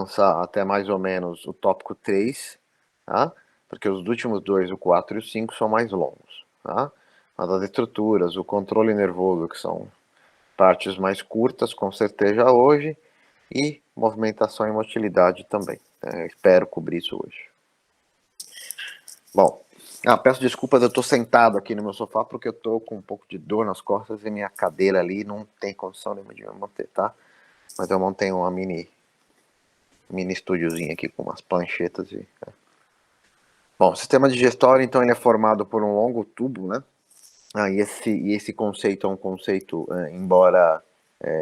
avançar até mais ou menos o tópico 3, tá? Porque os últimos dois, o 4 e o 5, são mais longos. Tá? Mas as estruturas, o controle nervoso, que são partes mais curtas, com certeza hoje, e movimentação e motilidade também. Espero cobrir isso hoje. Bom, peço desculpas, eu estou sentado aqui no meu sofá porque eu estou com um pouco de dor nas costas e minha cadeira ali não tem condição nenhuma de me manter, tá? Mas eu montei uma mini estúdiozinho aqui com umas planchetas e... Bom, o sistema digestório, então, ele é formado por um longo tubo, né? E esse conceito é um conceito, embora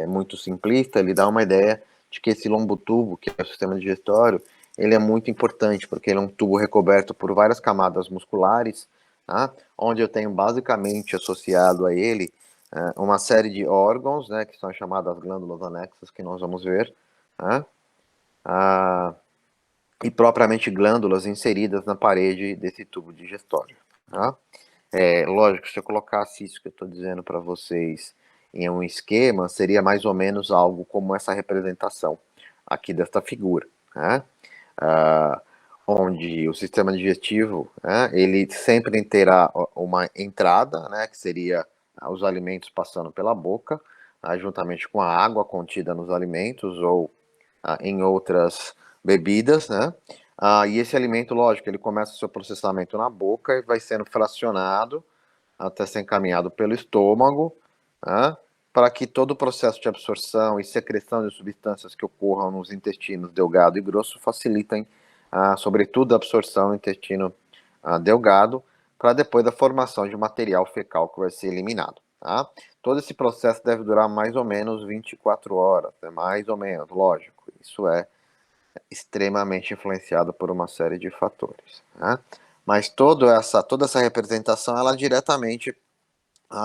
muito simplista, ele dá uma ideia de que esse longo tubo, que é o sistema digestório, ele é muito importante, porque ele é um tubo recoberto por várias camadas musculares, tá? Onde eu tenho basicamente associado a ele uma série de órgãos, né, que são chamadas glândulas anexas, que nós vamos ver, tá? E propriamente glândulas inseridas na parede desse tubo digestório. Tá? Lógico, se eu colocasse isso que eu estou dizendo para vocês em um esquema, seria mais ou menos algo como essa representação aqui desta figura, né? Onde o sistema digestivo, né, ele sempre terá uma entrada, né, que seria os alimentos passando pela boca, juntamente com a água contida nos alimentos ou em outras bebidas, né? E esse alimento, lógico, ele começa o seu processamento na boca e vai sendo fracionado até ser encaminhado pelo estômago, né? Para que todo o processo de absorção e secreção de substâncias que ocorram nos intestinos delgado e grosso facilitem, sobretudo, a absorção no intestino delgado, para depois da formação de material fecal que vai ser eliminado. Tá? Todo esse processo deve durar mais ou menos 24 horas, mais ou menos, lógico. Isso é extremamente influenciado por uma série de fatores. Né? Mas toda essa representação, ela é diretamente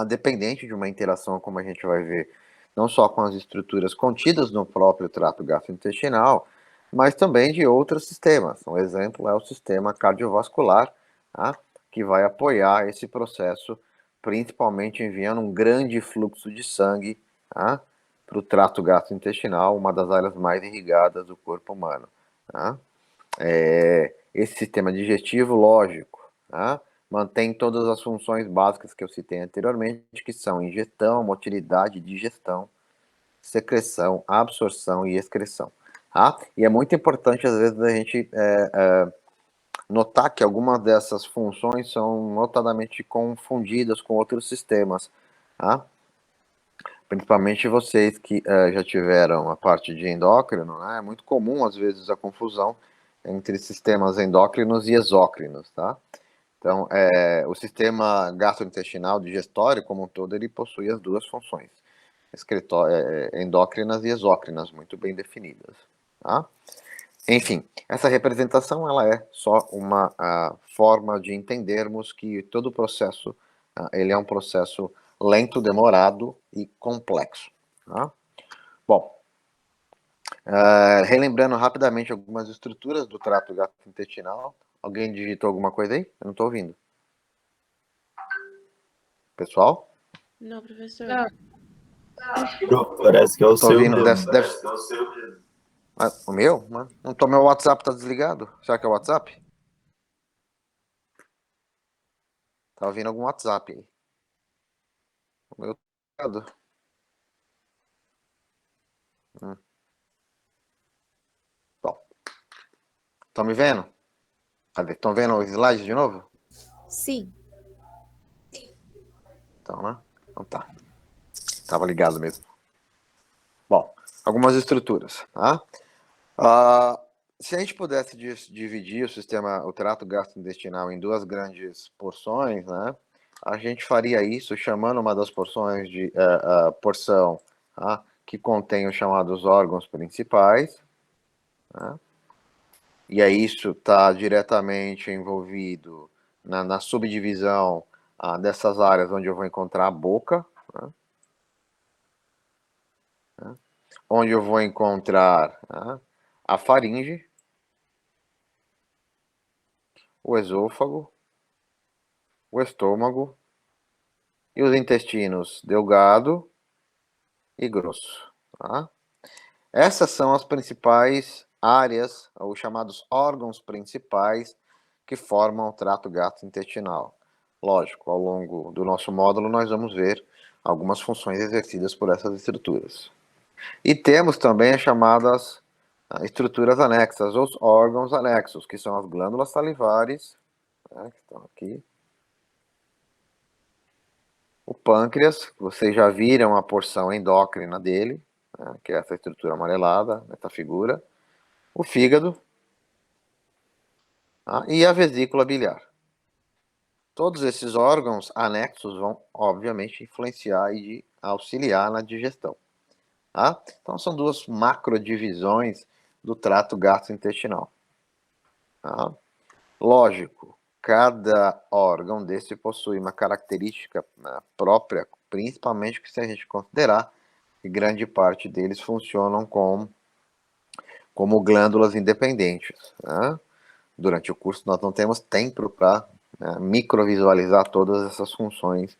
dependente de uma interação, como a gente vai ver, não só com as estruturas contidas no próprio trato gastrointestinal, mas também de outros sistemas. Um exemplo é o sistema cardiovascular, tá? Que vai apoiar esse processo, principalmente enviando um grande fluxo de sangue, tá? Para o trato gastrointestinal, uma das áreas mais irrigadas do corpo humano. Tá? Esse sistema digestivo, lógico, tá? Mantém todas as funções básicas que eu citei anteriormente, que são ingestão, motilidade, digestão, secreção, absorção e excreção. Tá? E é muito importante, às vezes, a gente notar que algumas dessas funções são notadamente confundidas com outros sistemas. Tá? Principalmente vocês que já tiveram a parte de endócrino, né? É muito comum, às vezes, a confusão entre sistemas endócrinos e exócrinos, tá? Então, o sistema gastrointestinal digestório, como um todo, ele possui as duas funções, endócrinas e exócrinas, muito bem definidas, tá? Enfim, essa representação, ela é só uma forma de entendermos que todo o processo, ele é um processo lento, demorado e complexo, tá? Bom, relembrando rapidamente algumas estruturas do trato gastrointestinal. Alguém digitou alguma coisa aí? Eu não estou ouvindo. Pessoal? Não, professor. Parece que é o Tô seu ouvindo, mesmo. O meu? Não tô, meu WhatsApp tá desligado. Será que é o WhatsApp? Tá ouvindo algum WhatsApp aí. O meu tá desligado. Bom. Estão me vendo? Cadê? Estão vendo o slide de novo? Sim. Então, né? Então tá. Tava ligado mesmo. Bom, algumas estruturas, tá? Se a gente pudesse dividir o trato gastrointestinal em duas grandes porções, né? A gente faria isso chamando uma das porções de porção, tá? Que contém os chamados órgãos principais, né? E aí isso está diretamente envolvido na subdivisão dessas áreas onde eu vou encontrar a boca, né? Onde eu vou encontrar a faringe, o esôfago, o estômago e os intestinos delgado e grosso. Tá? Essas são as principais áreas, os chamados órgãos principais que formam o trato gastrointestinal. Lógico, ao longo do nosso módulo nós vamos ver algumas funções exercidas por essas estruturas. E temos também as chamadas estruturas anexas, os órgãos anexos, que são as glândulas salivares, né, que estão aqui. O pâncreas, vocês já viram a porção endócrina dele, né, que é essa estrutura amarelada, nessa figura. O fígado, tá, e a vesícula biliar. Todos esses órgãos anexos vão, obviamente, influenciar e auxiliar na digestão. Tá? Então, são duas macrodivisões do trato gastrointestinal. Tá? Lógico, cada órgão desse possui uma característica, né, própria, principalmente se a gente considerar que grande parte deles funcionam como glândulas independentes. Né? Durante o curso nós não temos tempo para microvisualizar todas essas funções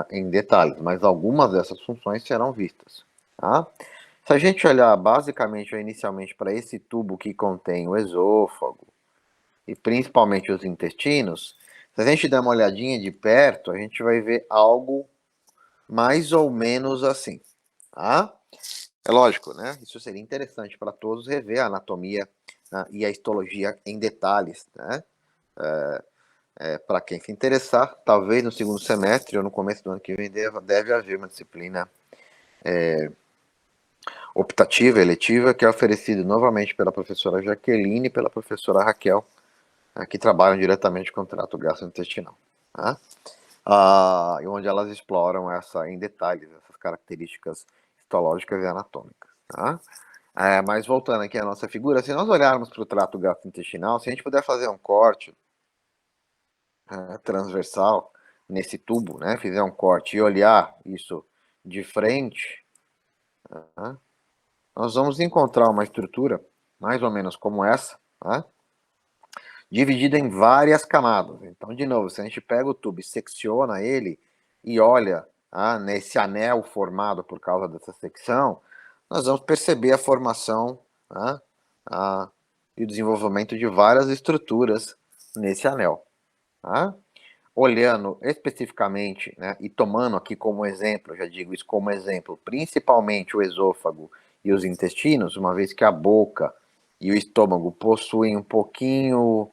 em detalhes, mas algumas dessas funções serão vistas. Tá? Se a gente olhar basicamente ou inicialmente para esse tubo que contém o esôfago e principalmente os intestinos, se a gente der uma olhadinha de perto, a gente vai ver algo mais ou menos assim. Tá? É lógico, né? Isso seria interessante para todos rever a anatomia e a histologia em detalhes, né? Para quem se interessar, talvez no segundo semestre ou no começo do ano que vem deve haver uma disciplina optativa, eletiva, que é oferecida novamente pela professora Jaqueline e pela professora Raquel, que trabalham diretamente com o trato gastrointestinal. Tá? Onde elas exploram em detalhes essas características histológicas e anatômicas. Tá? Mas voltando aqui à nossa figura, se nós olharmos para o trato gastrointestinal, se a gente puder fazer um corte transversal nesse tubo, né, fizer um corte e olhar isso de frente, nós vamos encontrar uma estrutura mais ou menos como essa, dividida em várias camadas. Então, de novo, se a gente pega o tubo e secciona ele e olha nesse anel formado por causa dessa secção, nós vamos perceber a formação e o desenvolvimento de várias estruturas nesse anel. Olhando especificamente, e tomando aqui como exemplo, já digo isso como exemplo, principalmente o esôfago e os intestinos, uma vez que a boca e o estômago possuem um pouquinho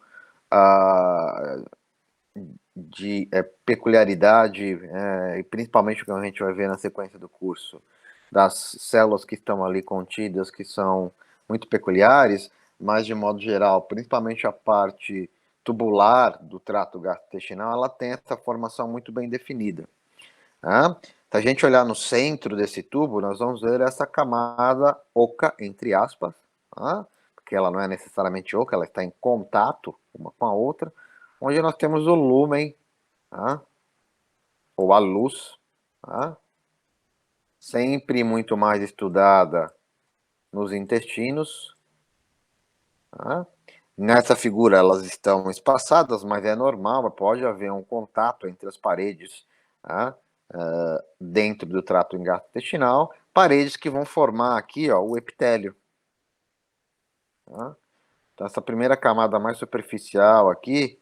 de peculiaridade, e principalmente o que a gente vai ver na sequência do curso, das células que estão ali contidas, que são muito peculiares, mas de modo geral, principalmente a parte tubular do trato gastrointestinal, ela tem essa formação muito bem definida. Se a gente olhar no centro desse tubo, nós vamos ver essa camada oca, entre aspas, porque ela não é necessariamente oca, ela está em contato uma com a outra, onde nós temos o lúmen, ou a luz, sempre muito mais estudada nos intestinos. Nessa figura elas estão espaçadas, mas é normal, pode haver um contato entre as paredes dentro do trato gastrointestinal, paredes que vão formar aqui o epitélio. Então essa primeira camada mais superficial aqui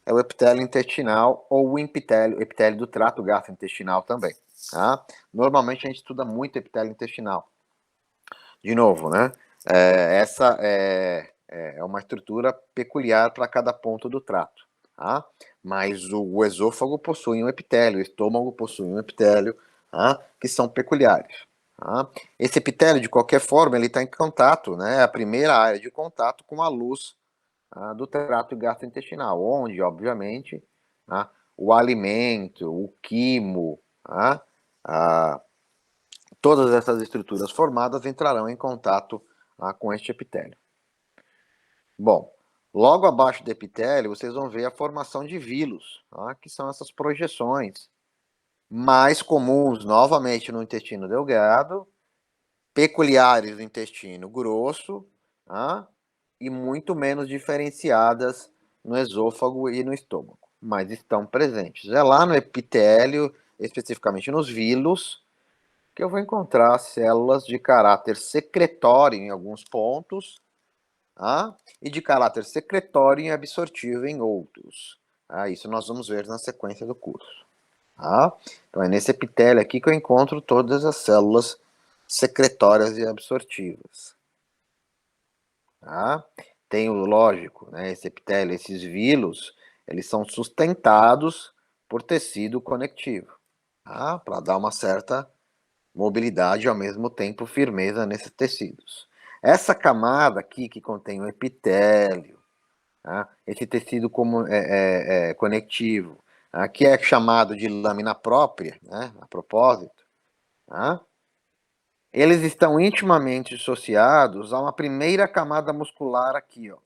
é o epitélio intestinal ou o epitélio do trato gastrointestinal também. Normalmente a gente estuda muito epitélio intestinal. De novo, né? Essa é uma estrutura peculiar para cada ponto do trato. Mas o esôfago possui um epitélio, o estômago possui um epitélio, que são peculiares. Esse epitélio, de qualquer forma, ele está em contato, né? É a primeira área de contato com a luz do trato gastrointestinal, onde, obviamente, o alimento, o quimo, todas essas estruturas formadas entrarão em contato com este epitélio. Bom, logo abaixo do epitélio, vocês vão ver a formação de vilos, que são essas projeções mais comuns, novamente, no intestino delgado, peculiares no intestino grosso, e muito menos diferenciadas no esôfago e no estômago, mas estão presentes. É lá no epitélio, especificamente nos vilos, que eu vou encontrar células de caráter secretório em alguns pontos, e de caráter secretório e absortivo em outros. Isso nós vamos ver na sequência do curso. Então é nesse epitélio aqui que eu encontro todas as células secretórias e absortivas. Tem o lógico, né, esse epitélio, esses vilos, eles são sustentados por tecido conectivo, para dar uma certa mobilidade e ao mesmo tempo firmeza nesses tecidos. Essa camada aqui que contém o epitélio, esse tecido conectivo, que é chamado de lâmina própria, né, a propósito, eles estão intimamente associados a uma primeira camada muscular aqui, ó,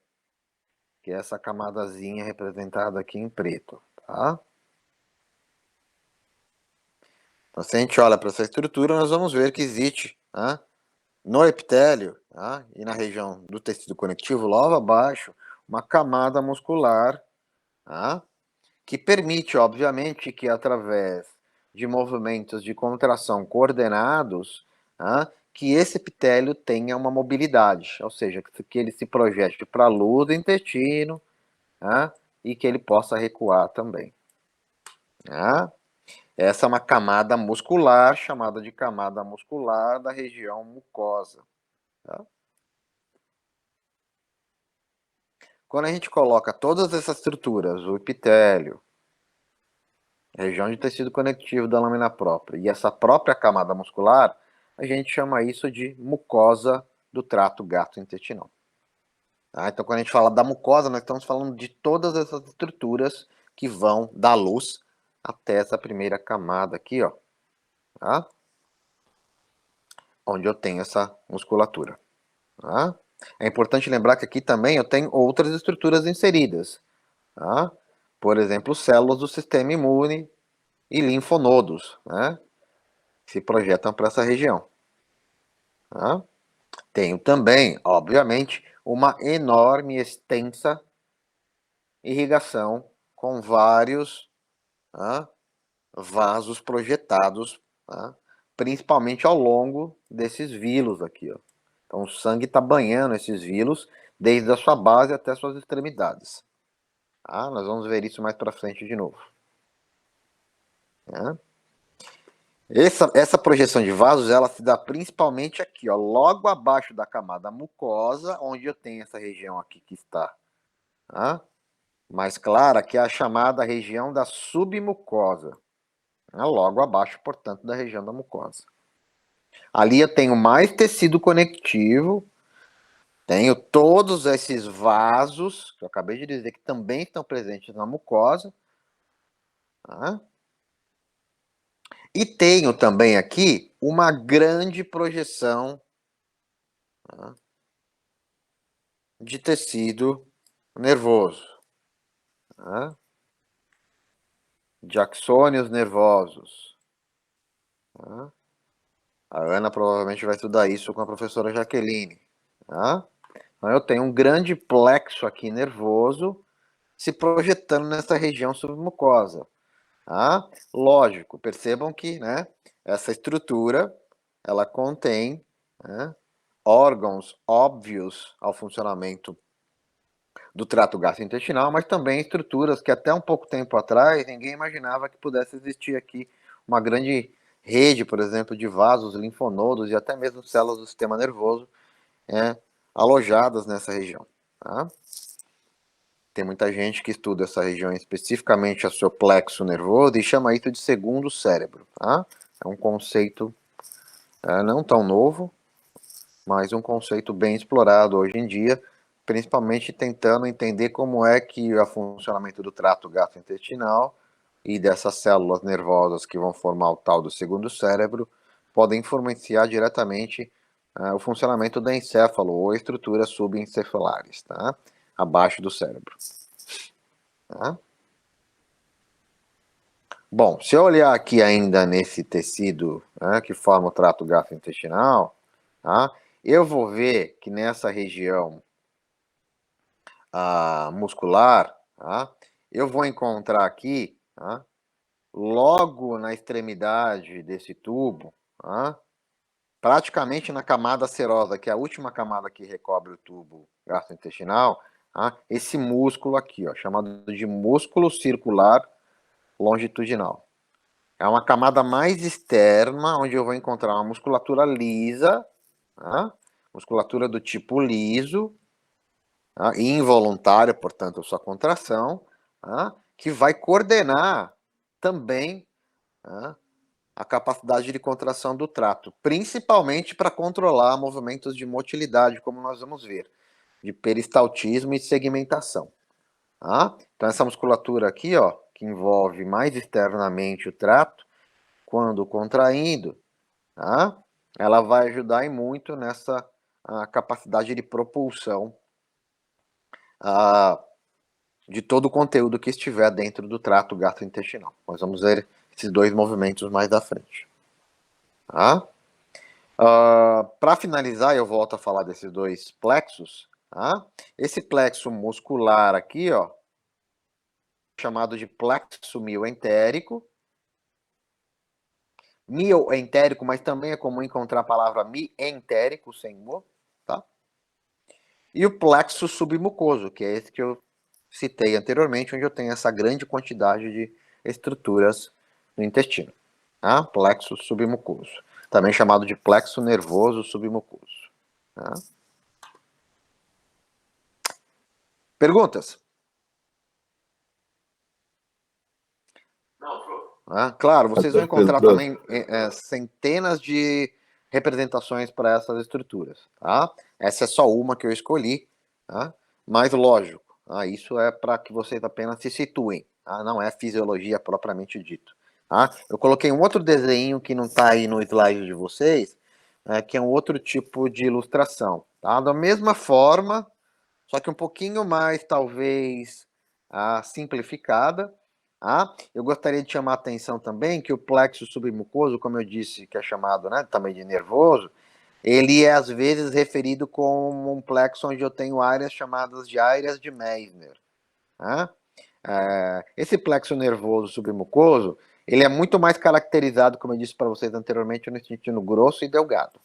que é essa camadazinha representada aqui em preto. Então, se a gente olha para essa estrutura, nós vamos ver que existe no epitélio e na região do tecido conectivo, logo abaixo, uma camada muscular que permite, obviamente, que através de movimentos de contração coordenados, que esse epitélio tenha uma mobilidade, ou seja, que ele se projete para a luz do intestino e que ele possa recuar também. Essa é uma camada muscular, chamada de camada muscular da região mucosa. Quando a gente coloca todas essas estruturas, o epitélio, a região de tecido conectivo da lâmina própria e essa própria camada muscular, a gente chama isso de mucosa do trato gastrointestinal. Então, quando a gente fala da mucosa, nós estamos falando de todas essas estruturas que vão da luz até essa primeira camada aqui, ó, onde eu tenho essa musculatura. É importante lembrar que aqui também eu tenho outras estruturas inseridas. Por exemplo, células do sistema imune e linfonodos, que se projetam para essa região. Tenho também, obviamente, uma enorme, extensa irrigação com vários vasos projetados, principalmente ao longo desses vilos aqui. Ó. Então, o sangue está banhando esses vilos desde a sua base até suas extremidades. Nós vamos ver isso mais para frente de novo. Essa projeção de vasos, ela se dá principalmente aqui, ó, logo abaixo da camada mucosa, onde eu tenho essa região aqui que está mais clara, que é a chamada região da submucosa. Logo abaixo, portanto, da região da mucosa. Ali eu tenho mais tecido conectivo, tenho todos esses vasos, que eu acabei de dizer que também estão presentes na mucosa. E tenho também aqui uma grande projeção de tecido nervoso. De axônios nervosos. A Ana provavelmente vai estudar isso com a professora Jaqueline. Então eu tenho um grande plexo aqui nervoso se projetando nessa região submucosa. Lógico, percebam que essa estrutura ela contém órgãos óbvios ao funcionamento do trato gastrointestinal, mas também estruturas que até um pouco tempo atrás ninguém imaginava que pudesse existir aqui uma grande rede, por exemplo, de vasos, linfonodos e até mesmo células do sistema nervoso alojadas nessa região. Tem muita gente que estuda essa região, especificamente o seu plexo nervoso, e chama isso de segundo cérebro. É um conceito não tão novo, mas um conceito bem explorado hoje em dia, principalmente tentando entender como é que o funcionamento do trato gastrointestinal e dessas células nervosas que vão formar o tal do segundo cérebro podem influenciar diretamente o funcionamento do encéfalo ou estruturas subencefalares, abaixo do cérebro. Bom, se eu olhar aqui ainda nesse tecido que forma o trato gastrointestinal, eu vou ver que nessa região muscular, eu vou encontrar aqui, logo na extremidade desse tubo, praticamente na camada serosa, que é a última camada que recobre o tubo gastrointestinal, tá? Esse músculo aqui, ó, chamado de músculo circular longitudinal. É uma camada mais externa, onde eu vou encontrar uma musculatura lisa, tá? Musculatura do tipo liso, tá? Involuntária, portanto, sua contração, tá? Que vai coordenar também, tá? A capacidade de contração do trato, principalmente para controlar movimentos de motilidade, como nós vamos ver, de peristaltismo e segmentação. Tá? Então, essa musculatura aqui, ó, que envolve mais externamente o trato, quando contraindo, tá? Ela vai ajudar e muito nessa capacidade de propulsão de todo o conteúdo que estiver dentro do trato gastrointestinal. Nós vamos ver esses dois movimentos mais à frente. Tá? Para finalizar, eu volto a falar desses dois plexos. Tá? Esse plexo muscular aqui, ó, chamado de plexo mioentérico. Mioentérico, mas também é comum encontrar a palavra mientérico sem mo, tá? E o plexo submucoso, que é esse que eu citei anteriormente, onde eu tenho essa grande quantidade de estruturas no intestino. Tá? Plexo submucoso, também chamado de plexo nervoso submucoso. Tá? Perguntas? Claro, vocês vão encontrar também centenas de representações para essas estruturas. Tá? Essa é só uma que eu escolhi, tá? Mas lógico, isso é para que vocês apenas se situem, tá? Não é fisiologia propriamente dito. Tá? Eu coloquei um outro desenho que não está aí no slide de vocês, que é um outro tipo de ilustração. Tá? Da mesma forma, só que um pouquinho mais, talvez, simplificada. Eu gostaria de chamar a atenção também que o plexo submucoso, como eu disse, que é chamado, né, também de nervoso, ele é às vezes referido como um plexo onde eu tenho áreas chamadas de áreas de Meissner. Esse plexo nervoso submucoso, ele é muito mais caracterizado, como eu disse para vocês anteriormente, no intestino grosso e delgado.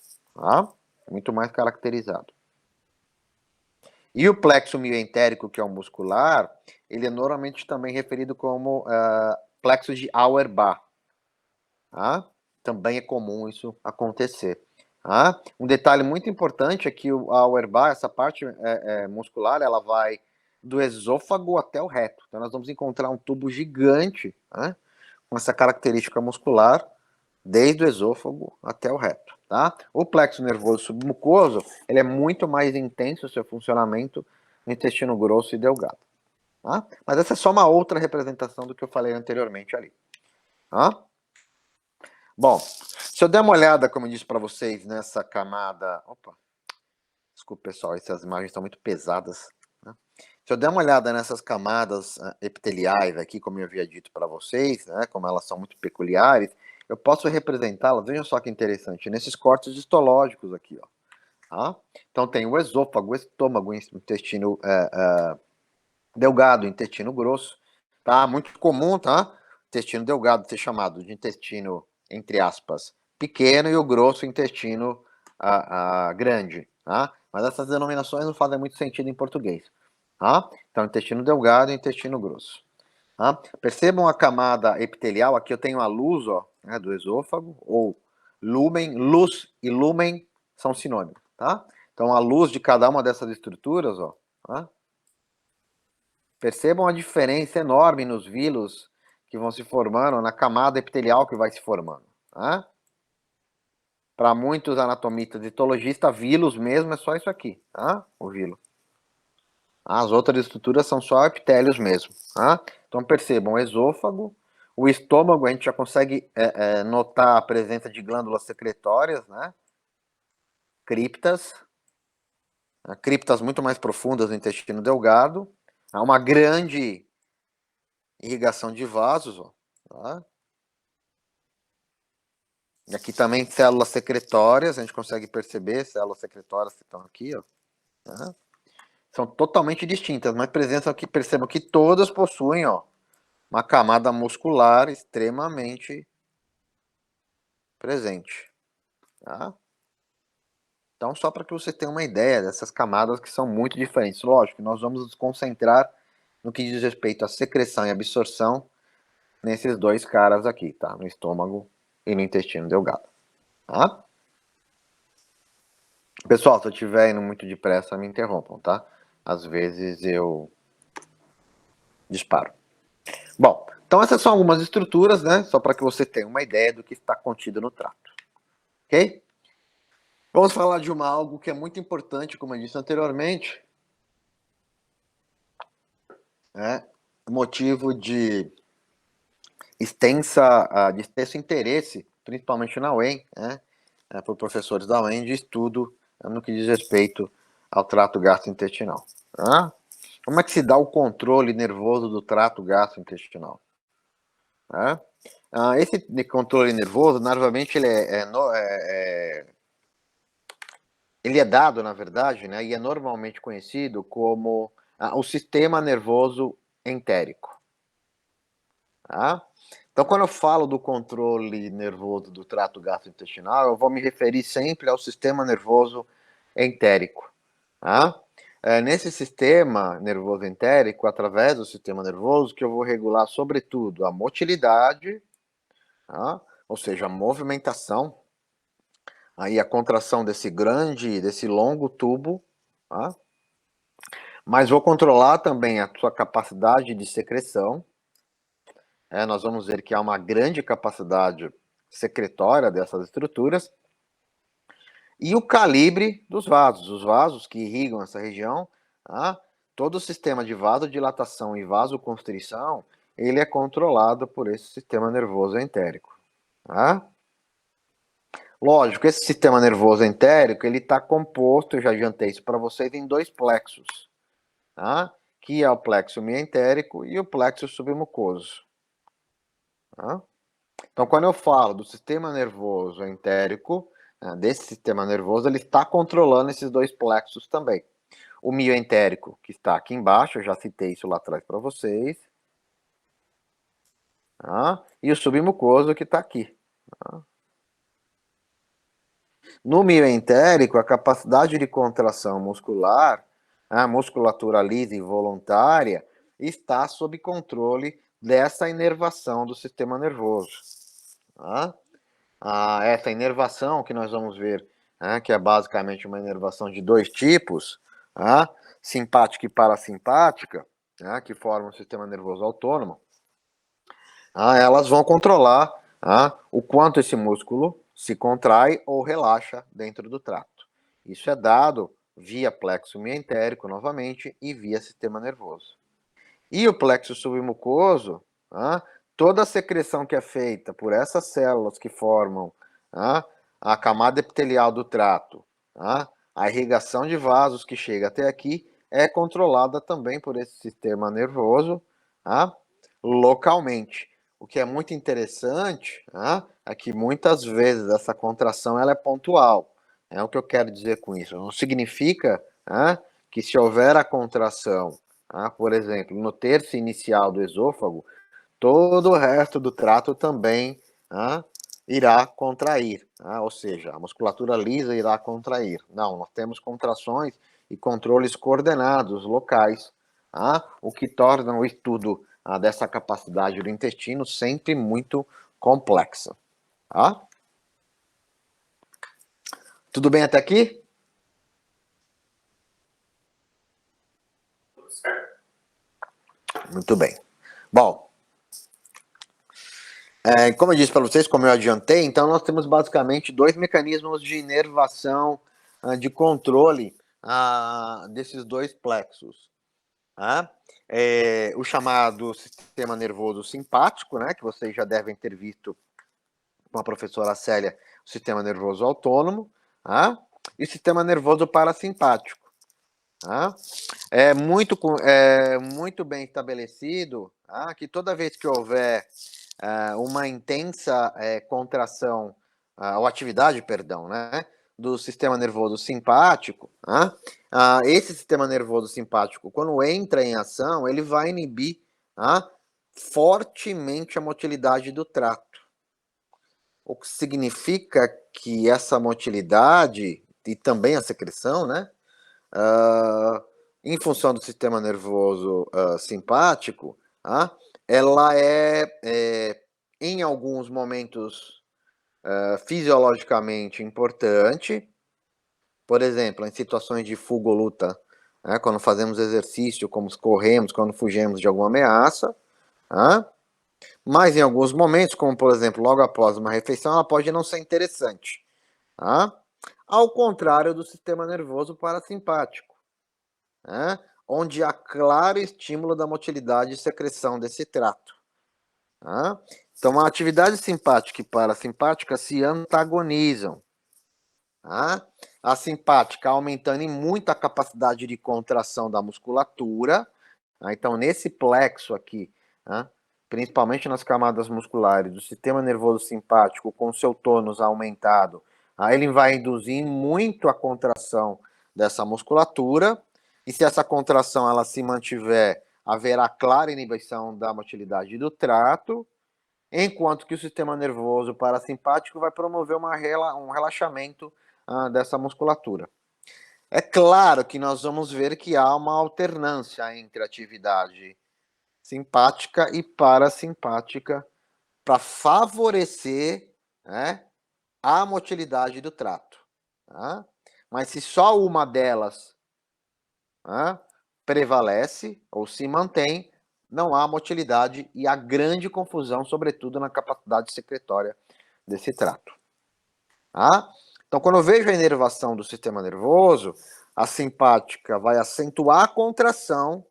Muito mais caracterizado. E o plexo mioentérico, que é o muscular, ele é normalmente também referido como plexo de Auerbach. Tá? Também é comum isso acontecer. Tá? Um detalhe muito importante é que o Auerbach, essa parte muscular, ela vai do esôfago até o reto. Então nós vamos encontrar um tubo gigante, né, com essa característica muscular, desde o esôfago até o reto. Tá? O plexo nervoso submucoso, ele é muito mais intenso o seu funcionamento no intestino grosso e delgado. Tá? Mas essa é só uma outra representação do que eu falei anteriormente ali. Tá? Bom, se eu der uma olhada, como eu disse para vocês, nessa camada... Opa, desculpa pessoal, essas imagens estão muito pesadas. Né? Se eu der uma olhada nessas camadas epiteliais aqui, como eu havia dito para vocês, né, como elas são muito peculiares, eu posso representá-las, vejam só que interessante, nesses cortes histológicos aqui, ó. Tá? Então tem o esôfago, o estômago, o intestino delgado, o intestino grosso, tá? Muito comum, tá? Intestino delgado ser chamado de intestino, entre aspas, pequeno, e o grosso, intestino grande, tá? Mas essas denominações não fazem muito sentido em português, tá? Então, intestino delgado e intestino grosso. Tá? Percebam a camada epitelial, aqui eu tenho a luz, ó, né, do esôfago, ou lúmen, luz e lúmen são sinônimos, tá? Então, a luz de cada uma dessas estruturas, ó, tá? Percebam a diferença enorme nos vilos que vão se formando, na camada epitelial que vai se formando, tá? Para muitos anatomistas e histologistas, vilos mesmo é só isso aqui, tá? O vilo. As outras estruturas são só epitélios mesmo, tá? Então percebam, o esôfago, o estômago, a gente já consegue notar a presença de glândulas secretórias, né? Criptas, criptas muito mais profundas no intestino delgado. Há uma grande irrigação de vasos, ó, tá? E aqui também células secretórias, a gente consegue perceber células secretórias que estão aqui, ó, tá? São totalmente distintas, mas percebam que todas possuem, ó, uma camada muscular extremamente presente, tá? Então, só para que você tenha uma ideia dessas camadas que são muito diferentes. Lógico, nós vamos nos concentrar no que diz respeito à secreção e absorção nesses dois caras aqui, tá? No estômago e no intestino delgado, tá? Pessoal, se eu estiver indo muito depressa, me interrompam, tá? Às vezes eu disparo. Bom, então essas são algumas estruturas, né? Só para que você tenha uma ideia do que está contido no trato, ok? Vamos falar de algo que é muito importante, como eu disse anteriormente, né? Motivo de extenso interesse, principalmente na UEM, né? Por professores da UEM, de estudo no que diz respeito ao trato gastrointestinal. Tá? Como é que se dá o controle nervoso do trato gastrointestinal? Tá? Esse controle nervoso, normalmente, ele é dado, na verdade, né, e é normalmente conhecido como o sistema nervoso entérico. Tá? Então, quando eu falo do controle nervoso do trato gastrointestinal, eu vou me referir sempre ao sistema nervoso entérico. Tá? Nesse sistema nervoso entérico, através do sistema nervoso, que eu vou regular, sobretudo, a motilidade, tá? Ou seja, a movimentação, aí a contração desse longo tubo, tá? Mas vou controlar também a sua capacidade de secreção. Nós vamos ver que há uma grande capacidade secretória dessas estruturas. E o calibre dos vasos, os vasos que irrigam essa região, tá? Todo o sistema de vasodilatação e vasoconstrição, ele é controlado por esse sistema nervoso entérico. Tá? Lógico, esse sistema nervoso entérico, ele está composto, eu já adiantei isso para vocês, em dois plexos, tá? Que é o plexo mientérico e o plexo submucoso. Tá? Então, quando eu falo do sistema nervoso entérico, desse sistema nervoso, ele está controlando esses dois plexos também. O mioentérico, que está aqui embaixo, eu já citei isso lá atrás para vocês. Tá? E o submucoso, que está aqui. Tá? No mioentérico, a capacidade de contração muscular, a musculatura lisa e voluntária, está sob controle dessa inervação do sistema nervoso. Tá? Essa inervação que nós vamos ver, que é basicamente uma inervação de dois tipos, simpática e parasimpática, que formam o sistema nervoso autônomo, elas vão controlar o quanto esse músculo se contrai ou relaxa dentro do trato. Isso é dado via plexo mientérico, novamente, e via sistema nervoso. E o plexo submucoso, toda a secreção que é feita por essas células que formam a camada epitelial do trato, a irrigação de vasos que chega até aqui, é controlada também por esse sistema nervoso localmente. O que é muito interessante é que muitas vezes essa contração ela é pontual. É o que eu quero dizer com isso. Não significa que se houver a contração, por exemplo, no terço inicial do esôfago, todo o resto do trato também irá contrair, ou seja, a musculatura lisa irá contrair. Não, nós temos contrações e controles coordenados locais, o que torna o estudo dessa capacidade do intestino sempre muito complexa. Tá? Tudo bem até aqui? Muito bem. Bom, como eu disse para vocês, como eu adiantei, então nós temos basicamente dois mecanismos de inervação, de controle desses dois plexos. O chamado sistema nervoso simpático, que vocês já devem ter visto com a professora Célia, o sistema nervoso autônomo, e o sistema nervoso parasimpático. É muito bem estabelecido que toda vez que houver uma intensa contração, ou atividade, perdão, do sistema nervoso simpático, esse sistema nervoso simpático, quando entra em ação, ele vai inibir fortemente a motilidade do trato. O que significa que essa motilidade e também a secreção, né? Em função do sistema nervoso simpático, ela em alguns momentos, fisiologicamente importante. Por exemplo, em situações de fuga ou luta, né, quando fazemos exercício, como corremos, quando fugimos de alguma ameaça. Mas em alguns momentos, como por exemplo, logo após uma refeição, ela pode não ser interessante. Ao contrário do sistema nervoso parasimpático, onde há claro estímulo da motilidade e secreção desse trato. Então, a atividade simpática e parasimpática se antagonizam. A simpática aumentando em muito a capacidade de contração da musculatura. Então, nesse plexo aqui, principalmente nas camadas musculares do sistema nervoso simpático, com seu tônus aumentado, ele vai induzir muito a contração dessa musculatura, e se essa contração ela se mantiver, haverá clara inibição da motilidade do trato, enquanto que o sistema nervoso parasimpático vai promover um relaxamento dessa musculatura. É claro que nós vamos ver que há uma alternância entre atividade simpática e parasimpática para favorecer, a motilidade do trato. Mas se só uma delas prevalece ou se mantém, não há motilidade e há grande confusão, sobretudo na capacidade secretória desse trato. Então, quando eu vejo a inervação do sistema nervoso, a simpática vai acentuar a contração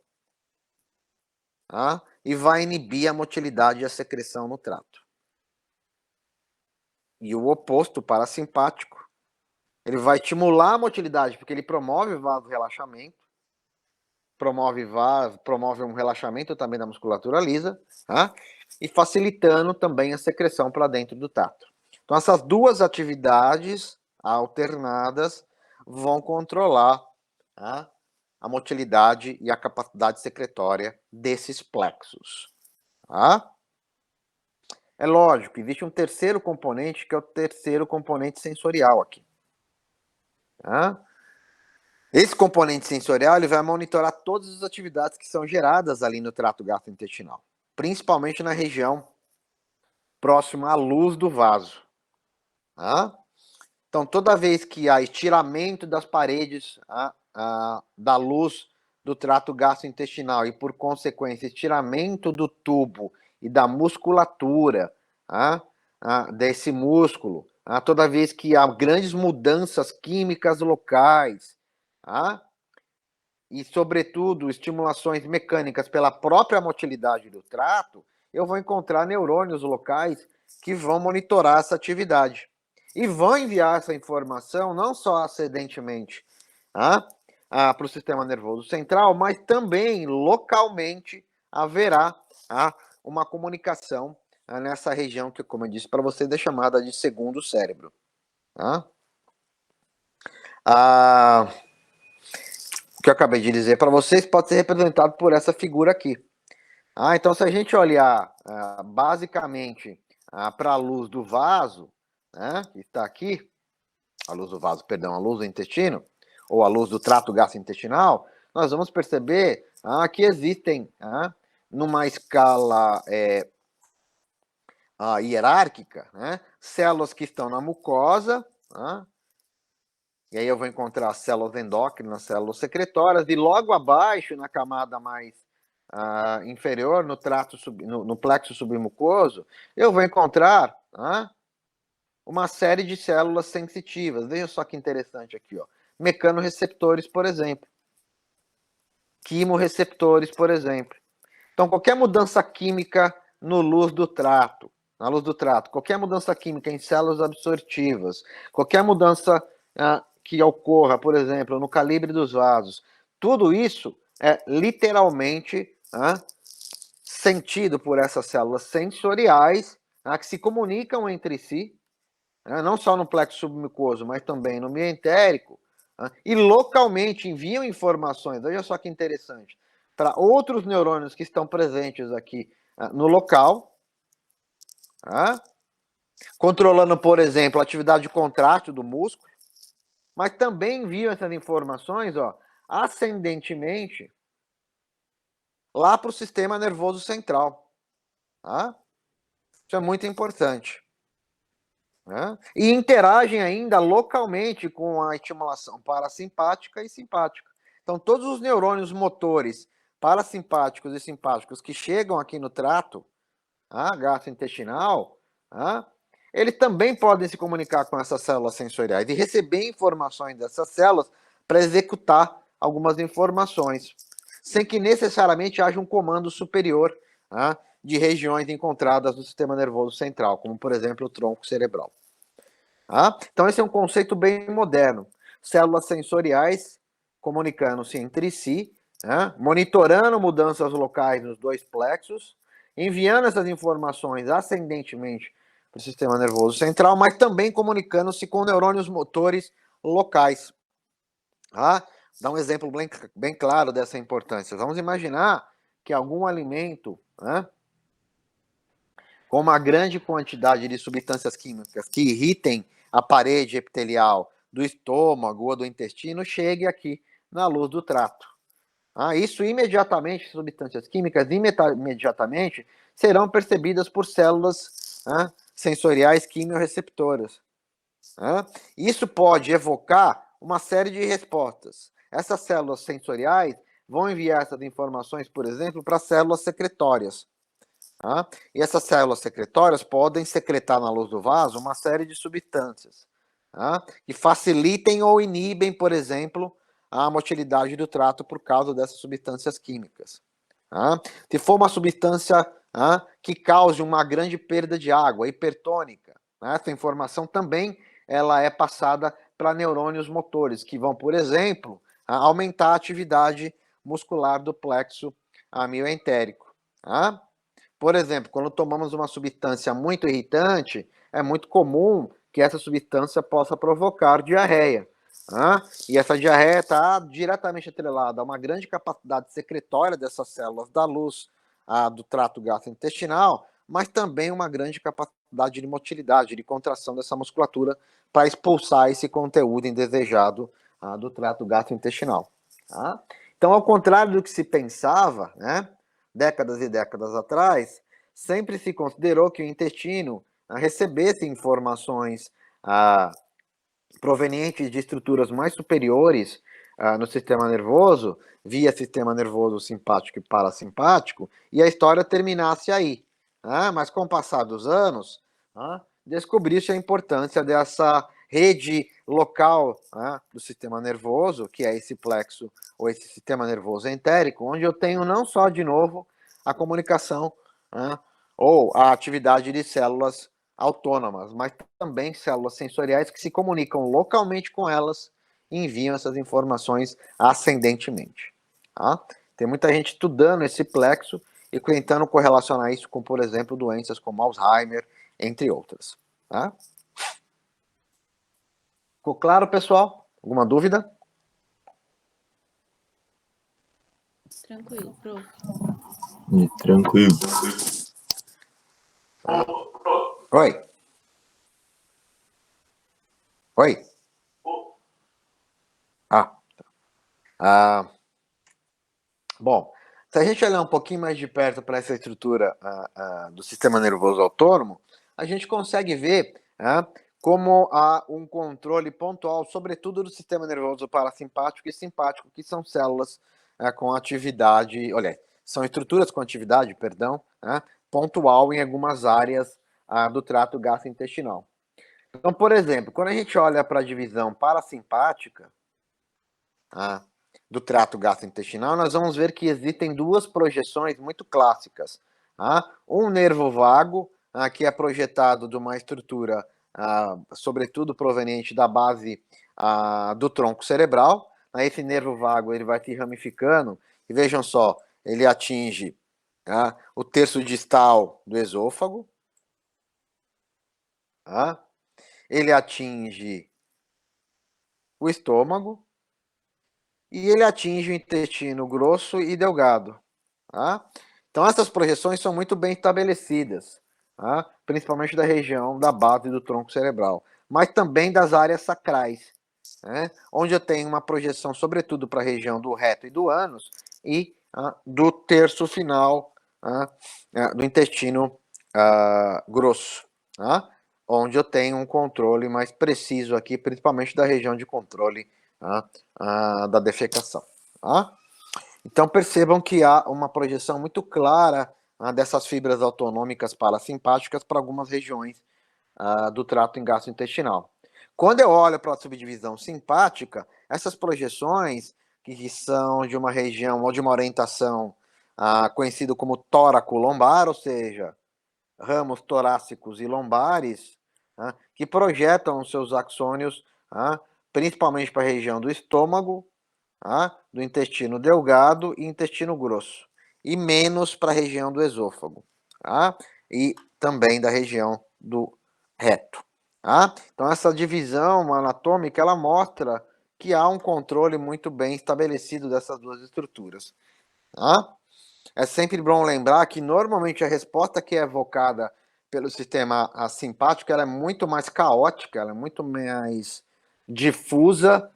e vai inibir a motilidade e a secreção no trato. E o oposto, o parasimpático, ele vai estimular a motilidade, porque ele promove vasorelaxamento, promove um relaxamento também da musculatura lisa, e facilitando também a secreção para dentro do trato. Então, essas duas atividades alternadas vão controlar a motilidade e a capacidade secretória desses plexos. É lógico, existe um terceiro componente, que é o terceiro componente sensorial aqui. Esse componente sensorial ele vai monitorar todas as atividades que são geradas ali no trato gastrointestinal, principalmente na região próxima à luz do vaso. Então, toda vez que há estiramento das paredes da luz do trato gastrointestinal e, por consequência, estiramento do tubo e da musculatura desse músculo, toda vez que há grandes mudanças químicas locais, e, sobretudo, estimulações mecânicas pela própria motilidade do trato, eu vou encontrar neurônios locais que vão monitorar essa atividade. E vão enviar essa informação não só ascendentemente para o sistema nervoso central, mas também localmente haverá uma comunicação nessa região que, como eu disse para vocês, é chamada de segundo cérebro. O que eu acabei de dizer para vocês pode ser representado por essa figura aqui. Então, se a gente olhar basicamente para a luz do vaso, que está aqui, a luz do vaso, perdão, a luz do intestino, ou a luz do trato gastrointestinal, nós vamos perceber que existem, numa escala hierárquica, células que estão na mucosa, e aí eu vou encontrar as células endócrinas, células secretórias, e logo abaixo, na camada mais inferior, no plexo submucoso, eu vou encontrar uma série de células sensitivas. Veja só que interessante aqui, mecanorreceptores, por exemplo. Quimorreceptores, por exemplo. Então, qualquer mudança química na luz do trato, qualquer mudança química em células absortivas, qualquer mudança que ocorra, por exemplo, no calibre dos vasos, tudo isso é literalmente sentido por essas células sensoriais que se comunicam entre si, não só no plexo submucoso, mas também no meio entérico, e localmente enviam informações, veja só que interessante, para outros neurônios que estão presentes aqui no local, controlando, por exemplo, a atividade de contraste do músculo, mas também enviam essas informações, ó, ascendentemente lá para o sistema nervoso central. Tá? Isso é muito importante. Né? E interagem ainda localmente com a estimulação parasimpática e simpática. Então, todos os neurônios motores parasimpáticos e simpáticos que chegam aqui no trato gastrointestinal, eles também podem se comunicar com essas células sensoriais e receber informações dessas células para executar algumas informações, sem que necessariamente haja um comando superior de regiões encontradas no sistema nervoso central, como, por exemplo, o tronco cerebral. Então, esse é um conceito bem moderno. Células sensoriais comunicando-se entre si, monitorando mudanças locais nos dois plexos, enviando essas informações ascendentemente para o sistema nervoso central, mas também comunicando-se com neurônios motores locais. Dá um exemplo bem claro dessa importância. Vamos imaginar que algum alimento, com uma grande quantidade de substâncias químicas que irritem a parede epitelial do estômago ou do intestino, chegue aqui na luz do trato. Isso imediatamente, substâncias químicas imediatamente serão percebidas por células sensoriais quimiorreceptoras. Isso pode evocar uma série de respostas. Essas células sensoriais vão enviar essas informações, por exemplo, para células secretórias. E essas células secretórias podem secretar na luz do vaso uma série de substâncias que facilitem ou inibem, por exemplo, a motilidade do trato por causa dessas substâncias químicas. Se for uma substância que cause uma grande perda de água, hipertônica, essa informação também ela é passada para neurônios motores, que vão, por exemplo, aumentar a atividade muscular do plexo mioentérico. Por exemplo, quando tomamos uma substância muito irritante, é muito comum que essa substância possa provocar diarreia. E essa diarreia está diretamente atrelada a uma grande capacidade secretória dessas células da luz do trato gastrointestinal, mas também uma grande capacidade de motilidade, de contração dessa musculatura para expulsar esse conteúdo indesejado do trato gastrointestinal. Então, ao contrário do que se pensava, décadas e décadas atrás, sempre se considerou que o intestino recebesse informações provenientes de estruturas mais superiores no sistema nervoso, via sistema nervoso simpático e parasimpático, e a história terminasse aí. Mas com o passar dos anos, descobriu-se a importância dessa rede local do sistema nervoso, que é esse plexo ou esse sistema nervoso entérico, onde eu tenho não só, de novo, a comunicação ou a atividade de células autônomas, mas também células sensoriais que se comunicam localmente com elas e enviam essas informações ascendentemente. Tem muita gente estudando esse plexo e tentando correlacionar isso com, por exemplo, doenças como Alzheimer, entre outras. Ficou claro, pessoal? Alguma dúvida? Tranquilo, prof. Tranquilo. Oi. Oi. Bom, se a gente olhar um pouquinho mais de perto para essa estrutura do sistema nervoso autônomo, a gente consegue ver como há um controle pontual, sobretudo do sistema nervoso parasimpático e simpático, que são células com atividade, olha, são estruturas com atividade, perdão, pontual em algumas áreas do trato gastrointestinal. Então, por exemplo, quando a gente olha para a divisão parasimpática do trato gastrointestinal, nós vamos ver que existem duas projeções muito clássicas. Um nervo vago, que é projetado de uma estrutura, sobretudo proveniente da base do tronco cerebral. Esse nervo vago ele vai se ramificando, e vejam só, ele atinge o terço distal do esôfago, ele atinge o estômago, e ele atinge o intestino grosso e delgado. Então, essas projeções são muito bem estabelecidas, principalmente da região da base do tronco cerebral, mas também das áreas sacrais. né, onde eu tenho uma projeção, sobretudo, para a região do reto e do ânus, e do terço final do intestino grosso, tá? Onde eu tenho um controle mais preciso aqui, principalmente da região de controle da defecação. Tá? Então percebam que há uma projeção muito clara dessas fibras autonômicas parasimpáticas para algumas regiões do trato gastrointestinal. Quando eu olho para a subdivisão simpática, essas projeções, que são de uma região ou de uma orientação conhecido como tóraco-lombar, ou seja, ramos torácicos e lombares, que projetam os seus axônios principalmente para a região do estômago, do intestino delgado e intestino grosso, e menos para a região do esôfago, e também da região do reto. Então essa divisão anatômica, ela mostra que há um controle muito bem estabelecido dessas duas estruturas. É sempre bom lembrar que normalmente a resposta que é evocada pelo sistema simpático, ela é muito mais caótica, ela é muito mais difusa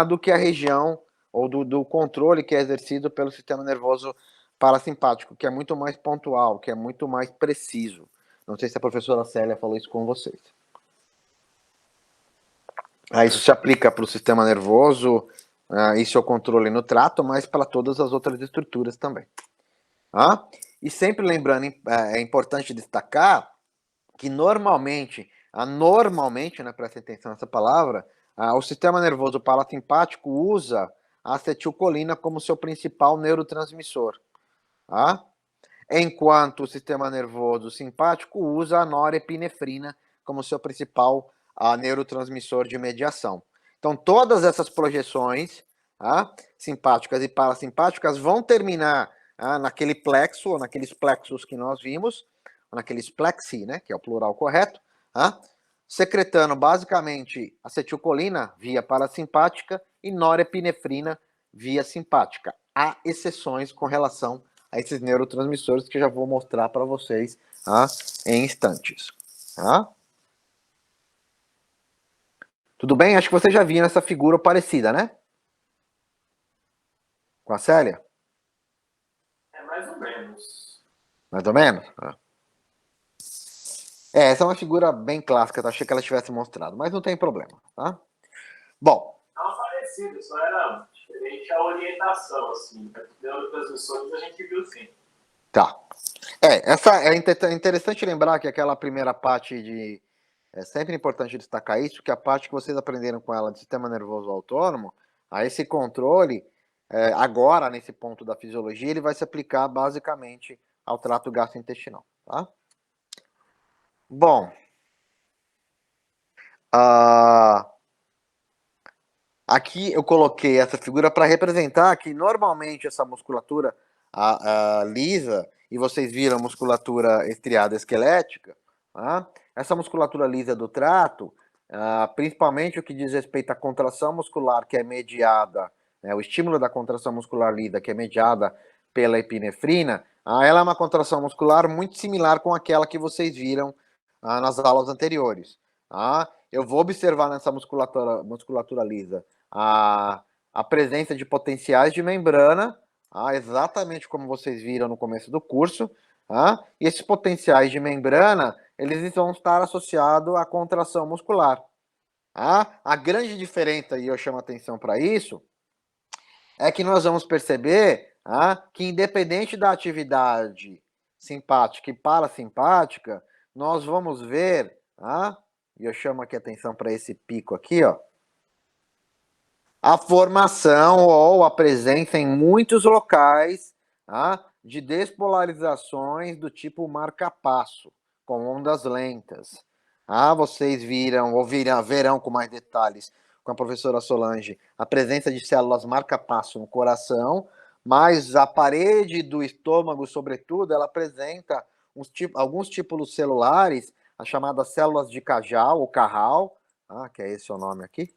do que a região ou do controle que é exercido pelo sistema nervoso parasimpático, que é muito mais pontual, que é muito mais preciso. Não sei se a professora Célia falou isso com vocês. Isso se aplica para o sistema nervoso e seu controle no trato, mas para todas as outras estruturas também. E sempre lembrando, é importante destacar que normalmente, né, presta atenção nessa palavra, o sistema nervoso parasimpático usa a acetilcolina como seu principal neurotransmissor, enquanto o sistema nervoso simpático usa a norepinefrina como seu principal neurotransmissor de mediação. Então, todas essas projeções simpáticas e parasimpáticas vão terminar naquele plexo, ou naqueles plexos que nós vimos, naqueles plexi, né, que é o plural correto, secretando basicamente acetilcolina via parasimpática e norepinefrina via simpática. Há exceções com relação a esses neurotransmissores que eu já vou mostrar para vocês em instantes. Tudo bem? Acho que você já viu essa figura parecida, né? Com a Célia? Mais ou menos. Mais ou menos? Essa é uma figura bem clássica, tá? Achei que ela tivesse mostrado, mas não tem problema, tá? Bom. Não, parecido, só era diferente a orientação, assim. Neurotransmissores a gente viu sim. Tá. Essa é interessante lembrar que aquela primeira parte de... É sempre importante destacar isso, que a parte que vocês aprenderam com ela de sistema nervoso autônomo, esse controle, agora, nesse ponto da fisiologia, ele vai se aplicar basicamente ao trato gastrointestinal, tá? Bom, aqui eu coloquei essa figura para representar que normalmente essa musculatura lisa, e vocês viram a musculatura estriada esquelética, essa musculatura lisa do trato, principalmente o que diz respeito à contração muscular, que é mediada, o estímulo da contração muscular lisa, que é mediada pela epinefrina, ela é uma contração muscular muito similar com aquela que vocês viram nas aulas anteriores. Eu vou observar nessa musculatura lisa a presença de potenciais de membrana, exatamente como vocês viram no começo do curso, e esses potenciais de membrana, eles vão estar associados à contração muscular. A grande diferença, e eu chamo atenção para isso, é que nós vamos perceber que independente da atividade simpática e parasimpática, nós vamos ver, e eu chamo aqui atenção para esse pico aqui, a formação ou a presença em muitos locais de despolarizações do tipo marca-passo, com ondas lentas. Vocês viram, ou verão com mais detalhes com a professora Solange, a presença de células marca-passo no coração, mas a parede do estômago, sobretudo, ela apresenta alguns tipos celulares, as chamadas células de Cajal, ou Carral, que é esse o nome aqui,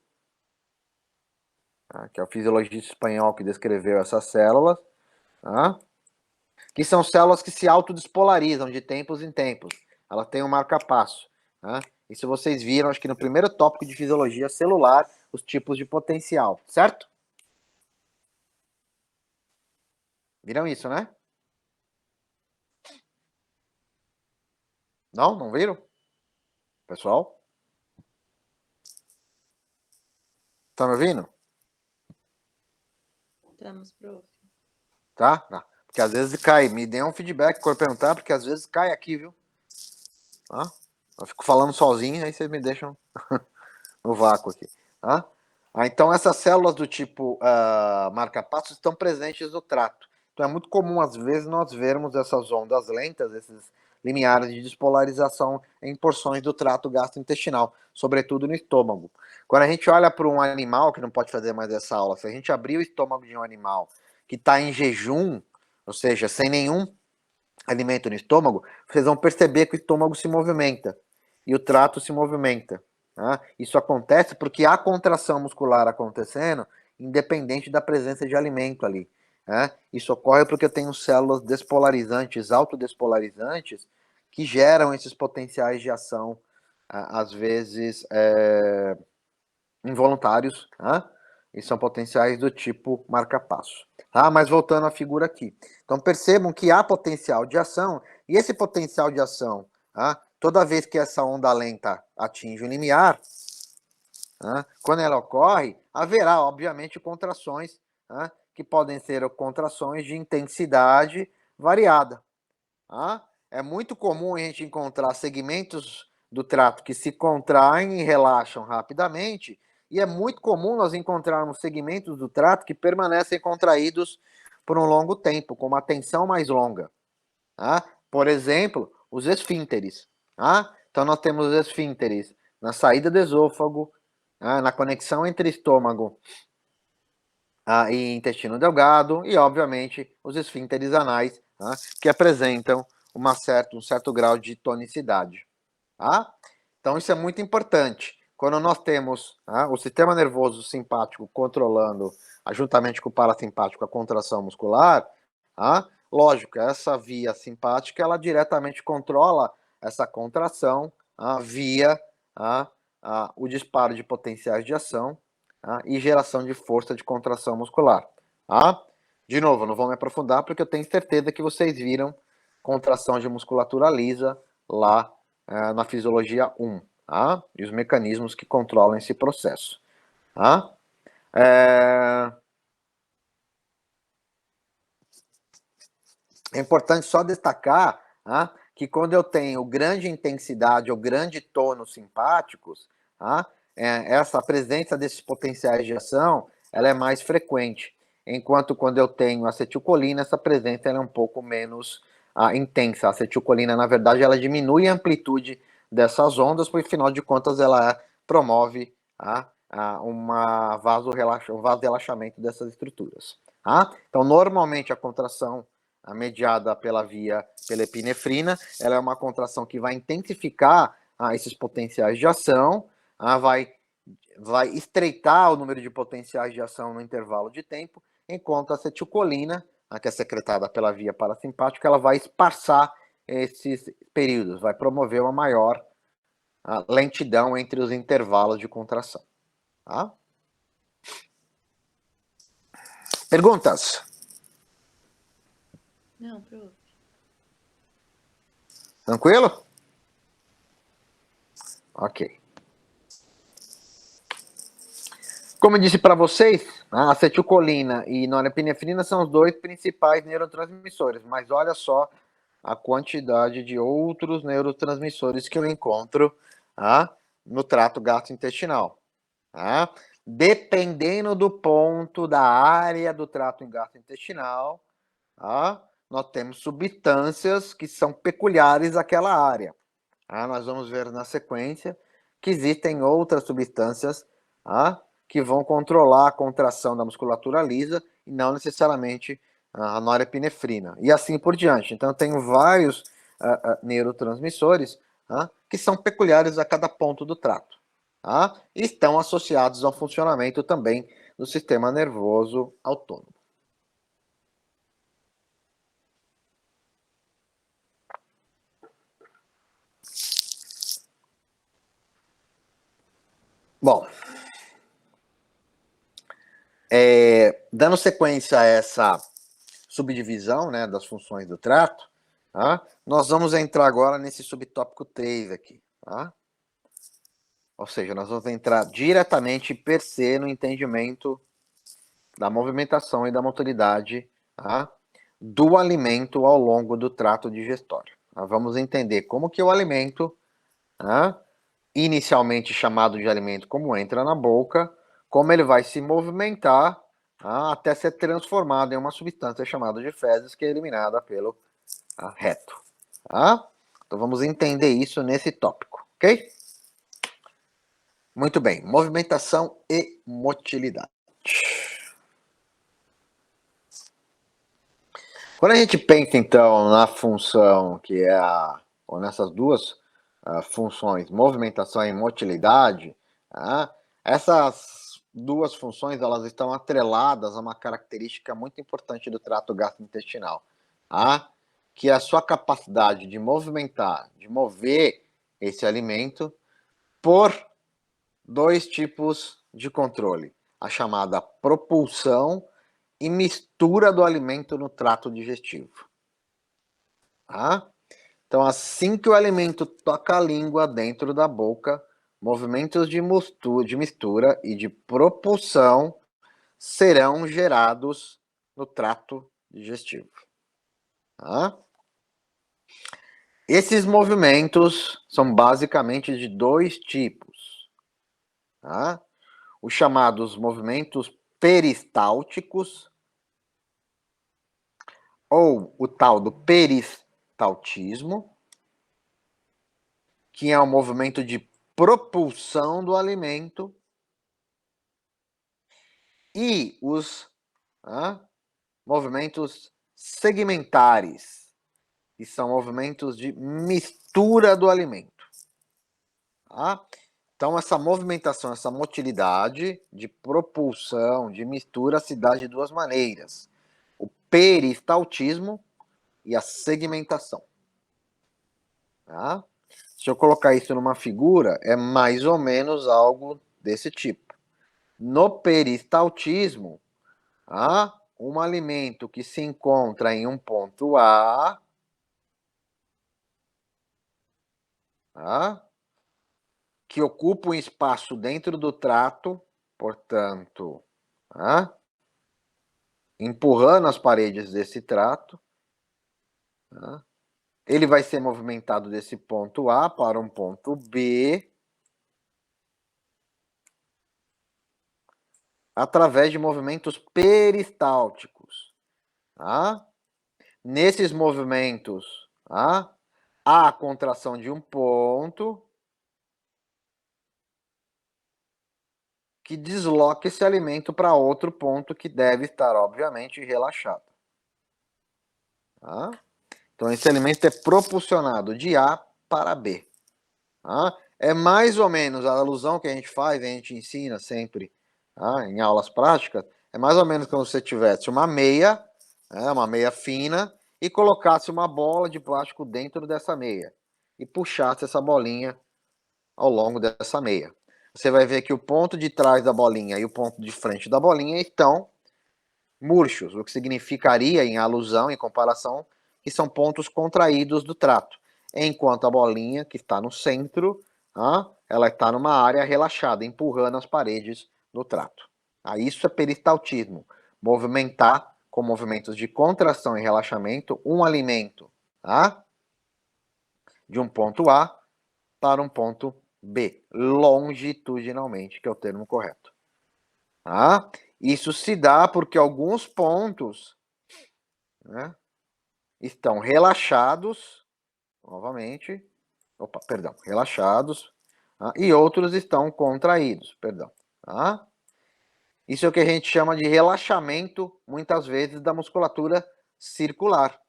que é o fisiologista espanhol que descreveu essas células, que são células que se autodespolarizam de tempos em tempos. Ela tem um marca-passo. Isso vocês viram, acho que no primeiro tópico de fisiologia celular, os tipos de potencial, certo? Viram isso, né? Não? Não viram? Pessoal? Tá me ouvindo? Estamos, prof. Tá? Tá. Porque às vezes cai. Me dê um feedback quando perguntar, porque às vezes cai aqui, viu? Tá? Eu fico falando sozinho, aí vocês me deixam no vácuo aqui. Tá? Então, essas células do tipo marca-passo estão presentes no trato. Então, é muito comum, às vezes, nós vermos essas ondas lentas, esses limiares de despolarização em porções do trato gastrointestinal, sobretudo no estômago. Quando a gente olha para um animal, que não pode fazer mais essa aula, se a gente abrir o estômago de um animal que está em jejum, ou seja, sem nenhum alimento no estômago, vocês vão perceber que o estômago se movimenta e o trato se movimenta. Tá? Isso acontece porque há contração muscular acontecendo, independente da presença de alimento ali. Tá? Isso ocorre porque eu tenho células despolarizantes, autodespolarizantes, que geram esses potenciais de ação, às vezes involuntários, tá? E são potenciais do tipo marca-passo. Tá? Mas voltando à figura aqui. Então percebam que há potencial de ação, e esse potencial de ação, tá? Toda vez que essa onda lenta atinge o limiar, tá? Quando ela ocorre, haverá, obviamente, contrações, tá? Que podem ser contrações de intensidade variada. Tá? É muito comum a gente encontrar segmentos do trato que se contraem e relaxam rapidamente, e é muito comum nós encontrarmos segmentos do trato que permanecem contraídos por um longo tempo, com uma tensão mais longa. Tá? Por exemplo, os esfínteres. Tá? Então, nós temos os esfínteres na saída do esôfago, tá? Na conexão entre estômago e intestino delgado, e, obviamente, os esfínteres anais, tá? Que apresentam um certo grau de tonicidade. Tá? Então, isso é muito importante. Quando nós temos o sistema nervoso simpático controlando, juntamente com o parasimpático, a contração muscular, lógico, essa via simpática, ela diretamente controla essa contração via o disparo de potenciais de ação e geração de força de contração muscular. De novo, não vou me aprofundar, porque eu tenho certeza que vocês viram contração de musculatura lisa lá na fisiologia 1, tá? E os mecanismos que controlam esse processo. Tá? É importante só destacar que quando eu tenho grande intensidade ou grande tônus simpáticos, essa presença desses potenciais de ação ela é mais frequente. Enquanto quando eu tenho acetilcolina, essa presença ela é um pouco menos intensa. A acetilcolina, na verdade, ela diminui a amplitude dessas ondas, porque, afinal de contas, ela promove um vasorelaxamento dessas estruturas. Então, normalmente, a contração mediada pela epinefrina, ela é uma contração que vai intensificar esses potenciais de ação, vai estreitar o número de potenciais de ação no intervalo de tempo, enquanto a acetilcolina, que é secretada pela via parasimpática, ela vai espaçar esses períodos, vai promover uma maior lentidão entre os intervalos de contração. Tá? Perguntas? Não, prof. Tranquilo? Ok. Como eu disse para vocês, a acetilcolina e norepinefrina são os dois principais neurotransmissores, mas olha só a quantidade de outros neurotransmissores que eu encontro no trato gastrointestinal. Dependendo do ponto da área do trato gastrointestinal, nós temos substâncias que são peculiares àquela área. Nós vamos ver na sequência que existem outras substâncias que vão controlar a contração da musculatura lisa e não necessariamente a norepinefrina. E assim por diante. Então, eu tenho vários neurotransmissores que são peculiares a cada ponto do trato. E estão associados ao funcionamento também do sistema nervoso autônomo. Bom, Dando sequência a essa subdivisão, né, das funções do trato, tá? Nós vamos entrar agora nesse subtópico 3 aqui, tá? Ou seja, nós vamos entrar diretamente per se no entendimento da movimentação e da motilidade, tá, do alimento ao longo do trato digestório. Nós vamos entender como que o alimento, tá, inicialmente chamado de alimento, como entra na boca, como ele vai se movimentar, tá, até ser transformado em uma substância chamada de fezes, que é eliminada pelo reto. Tá? Então vamos entender isso nesse tópico, ok? Muito bem, movimentação e motilidade. Quando a gente pensa, então, na função que é ou nessas duas funções, movimentação e motilidade, essas duas funções elas estão atreladas a uma característica muito importante do trato gastrointestinal, que é a sua capacidade de movimentar, de mover esse alimento por dois tipos de controle, a chamada propulsão e mistura do alimento no trato digestivo. Tá? Então, assim que o alimento toca a língua dentro da boca, movimentos de mistura e de propulsão serão gerados no trato digestivo. Tá? Esses movimentos são basicamente de dois tipos. Tá? Os chamados movimentos peristálticos, ou o tal do peristaltismo, que é um movimento de propulsão do alimento, e os movimentos segmentares, que são movimentos de mistura do alimento. Tá? Então, essa movimentação, essa motilidade de propulsão, de mistura, se dá de duas maneiras: o peristaltismo e a segmentação. Tá? Se eu colocar isso numa figura, é mais ou menos algo desse tipo. No peristaltismo, um alimento que se encontra em um ponto A, que ocupa um espaço dentro do trato, portanto, empurrando as paredes desse trato, ele vai ser movimentado desse ponto A para um ponto B, através de movimentos peristálticos. Nesses movimentos, há a contração de um ponto que desloca esse alimento para outro ponto que deve estar, obviamente, relaxado. Então, esse alimento é propulsionado de A para B. É mais ou menos a alusão que a gente faz, a gente ensina sempre em aulas práticas, é mais ou menos como se você tivesse uma meia fina, e colocasse uma bola de plástico dentro dessa meia e puxasse essa bolinha ao longo dessa meia. Você vai ver que o ponto de trás da bolinha e o ponto de frente da bolinha estão murchos, o que significaria, em alusão, em comparação, que são pontos contraídos do trato, enquanto a bolinha, que está no centro, ela está numa área relaxada, empurrando as paredes do trato. Isso é peristaltismo, movimentar com movimentos de contração e relaxamento um alimento de um ponto A para um ponto B, longitudinalmente, que é o termo correto. Isso se dá porque alguns pontos estão relaxados, relaxados, e outros estão contraídos, Isso é o que a gente chama de relaxamento, muitas vezes, da musculatura circular.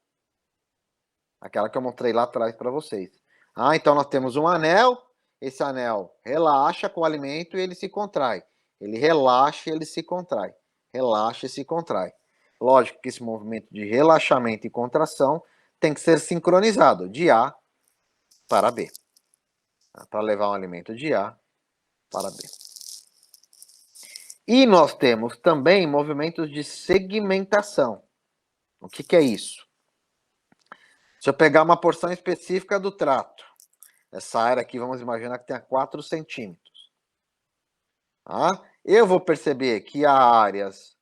Aquela que eu mostrei lá atrás para vocês. Então nós temos um anel, esse anel relaxa com o alimento e ele se contrai. Ele relaxa e ele se contrai. Relaxa e se contrai. Lógico que esse movimento de relaxamento e contração tem que ser sincronizado, de A para B. Para levar um alimento de A para B. E nós temos também movimentos de segmentação. O que é isso? Se eu pegar uma porção específica do trato, essa área aqui, vamos imaginar que tenha 4 centímetros. Tá? Eu vou perceber que há áreas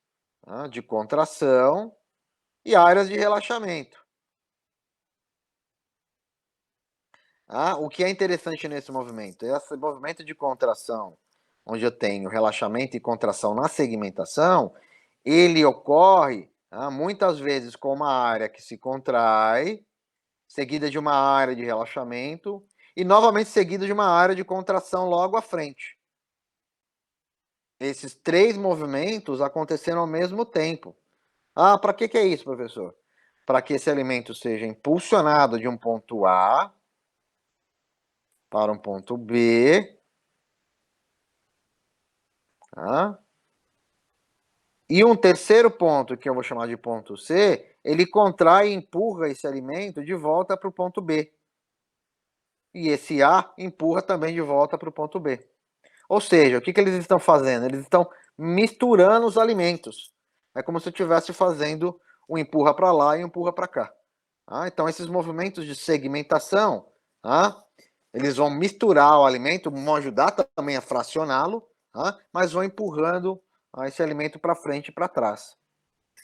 de contração e áreas de relaxamento. O que é interessante nesse movimento? Esse movimento de contração, onde eu tenho relaxamento e contração na segmentação, ele ocorre muitas vezes com uma área que se contrai, seguida de uma área de relaxamento, e novamente seguida de uma área de contração logo à frente. Esses 3 movimentos aconteceram ao mesmo tempo. Para que é isso, professor? Para que esse alimento seja impulsionado de um ponto A para um ponto B. E um terceiro ponto, que eu vou chamar de ponto C, ele contrai e empurra esse alimento de volta para o ponto B. E esse A empurra também de volta para o ponto B. Ou seja, o que eles estão fazendo? Eles estão misturando os alimentos. É como se eu estivesse fazendo um empurra para lá e um empurra para cá. Então, esses movimentos de segmentação, eles vão misturar o alimento, vão ajudar também a fracioná-lo, mas vão empurrando esse alimento para frente e para trás.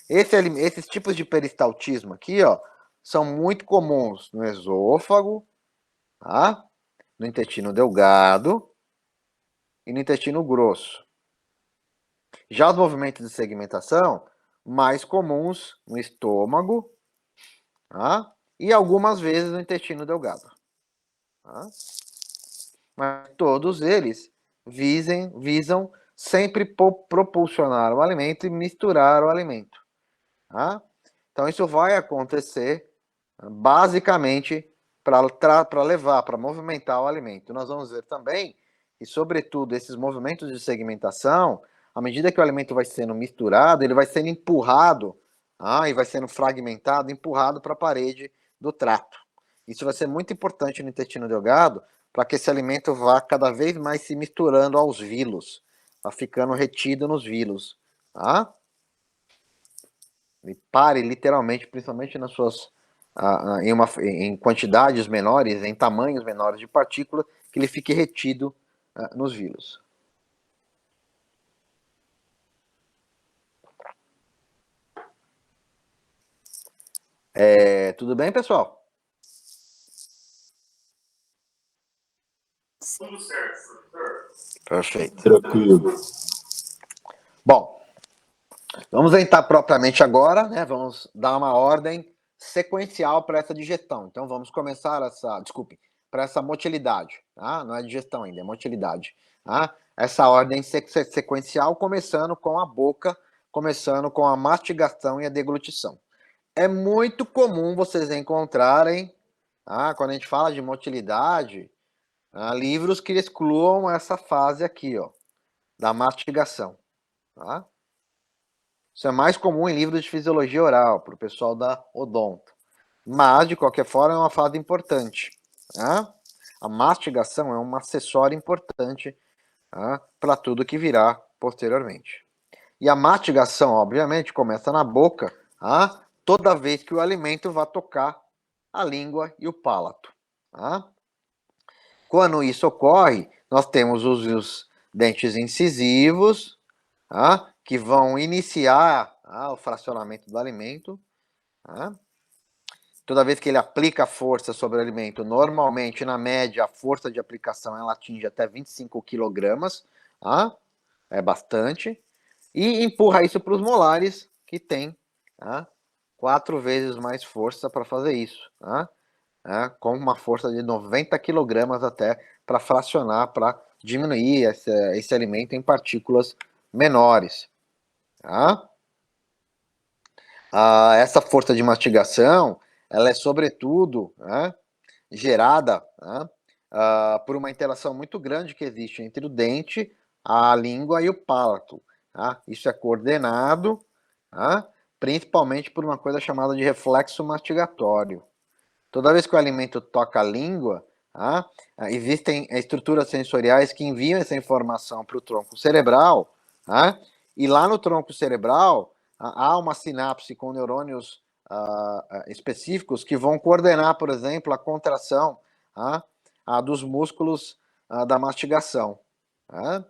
Esses tipos de peristaltismo aqui, são muito comuns no esôfago, no intestino delgado e no intestino grosso. Já os movimentos de segmentação, mais comuns no estômago, e algumas vezes no intestino delgado. Mas todos eles visam sempre propulsionar o alimento e misturar o alimento. Então, isso vai acontecer basicamente para levar, para movimentar o alimento. Nós vamos ver também que, sobretudo, esses movimentos de segmentação, à medida que o alimento vai sendo misturado, ele vai sendo empurrado, e vai sendo fragmentado, empurrado para a parede do trato. Isso vai ser muito importante no intestino delgado, para que esse alimento vá cada vez mais se misturando aos vilos, vá ficando retido nos vilos. Ele pare literalmente, principalmente nas suas, em quantidades menores, em tamanhos menores de partícula, que ele fique retido nos vilos. Tudo bem, pessoal? Tudo certo, professor. Perfeito. Tranquilo. Bom, vamos entrar propriamente agora, né? Vamos dar uma ordem sequencial para essa digestão. Então, vamos começar para essa motilidade. Não é digestão ainda, é motilidade. Essa ordem sequencial, começando com a boca, começando com a mastigação e a deglutição. É muito comum vocês encontrarem, quando a gente fala de motilidade, livros que excluam essa fase aqui, da mastigação. Isso é mais comum em livros de fisiologia oral, para o pessoal da odonto. Mas, de qualquer forma, é uma fase importante. A mastigação é um acessório importante para tudo que virá posteriormente. E a mastigação, obviamente, começa na boca, toda vez que o alimento vai tocar a língua e o palato. Quando isso ocorre, nós temos os dentes incisivos, que vão iniciar o fracionamento do alimento. Toda vez que ele aplica força sobre o alimento, normalmente, na média, a força de aplicação ela atinge até 25 kg. É bastante. E empurra isso para os molares, que tem 4 vezes mais força para fazer isso. Com uma força de 90 kg até para fracionar, para diminuir esse alimento em partículas menores. Essa força de mastigação, ela é sobretudo gerada por uma interação muito grande que existe entre o dente, a língua e o palato. Isso é coordenado, principalmente por uma coisa chamada de reflexo mastigatório. Toda vez que o alimento toca a língua, existem estruturas sensoriais que enviam essa informação para o tronco cerebral, Tá? E lá no tronco cerebral, há uma sinapse com neurônios específicos que vão coordenar, por exemplo, a contração dos músculos da mastigação. Tá?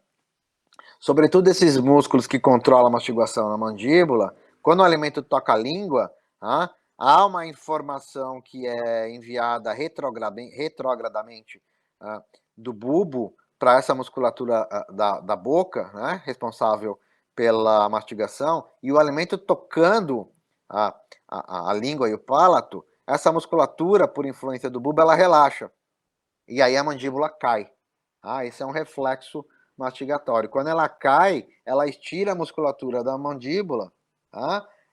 Sobretudo esses músculos que controlam a mastigação na mandíbula, quando o alimento toca a língua, há uma informação que é enviada retrogradamente do bulbo para essa musculatura da boca, né, responsável pela mastigação, e o alimento tocando a língua e o palato, essa musculatura, por influência do bulbo, ela relaxa. E aí a mandíbula cai. Esse é um reflexo mastigatório. Quando ela cai, ela estira a musculatura da mandíbula,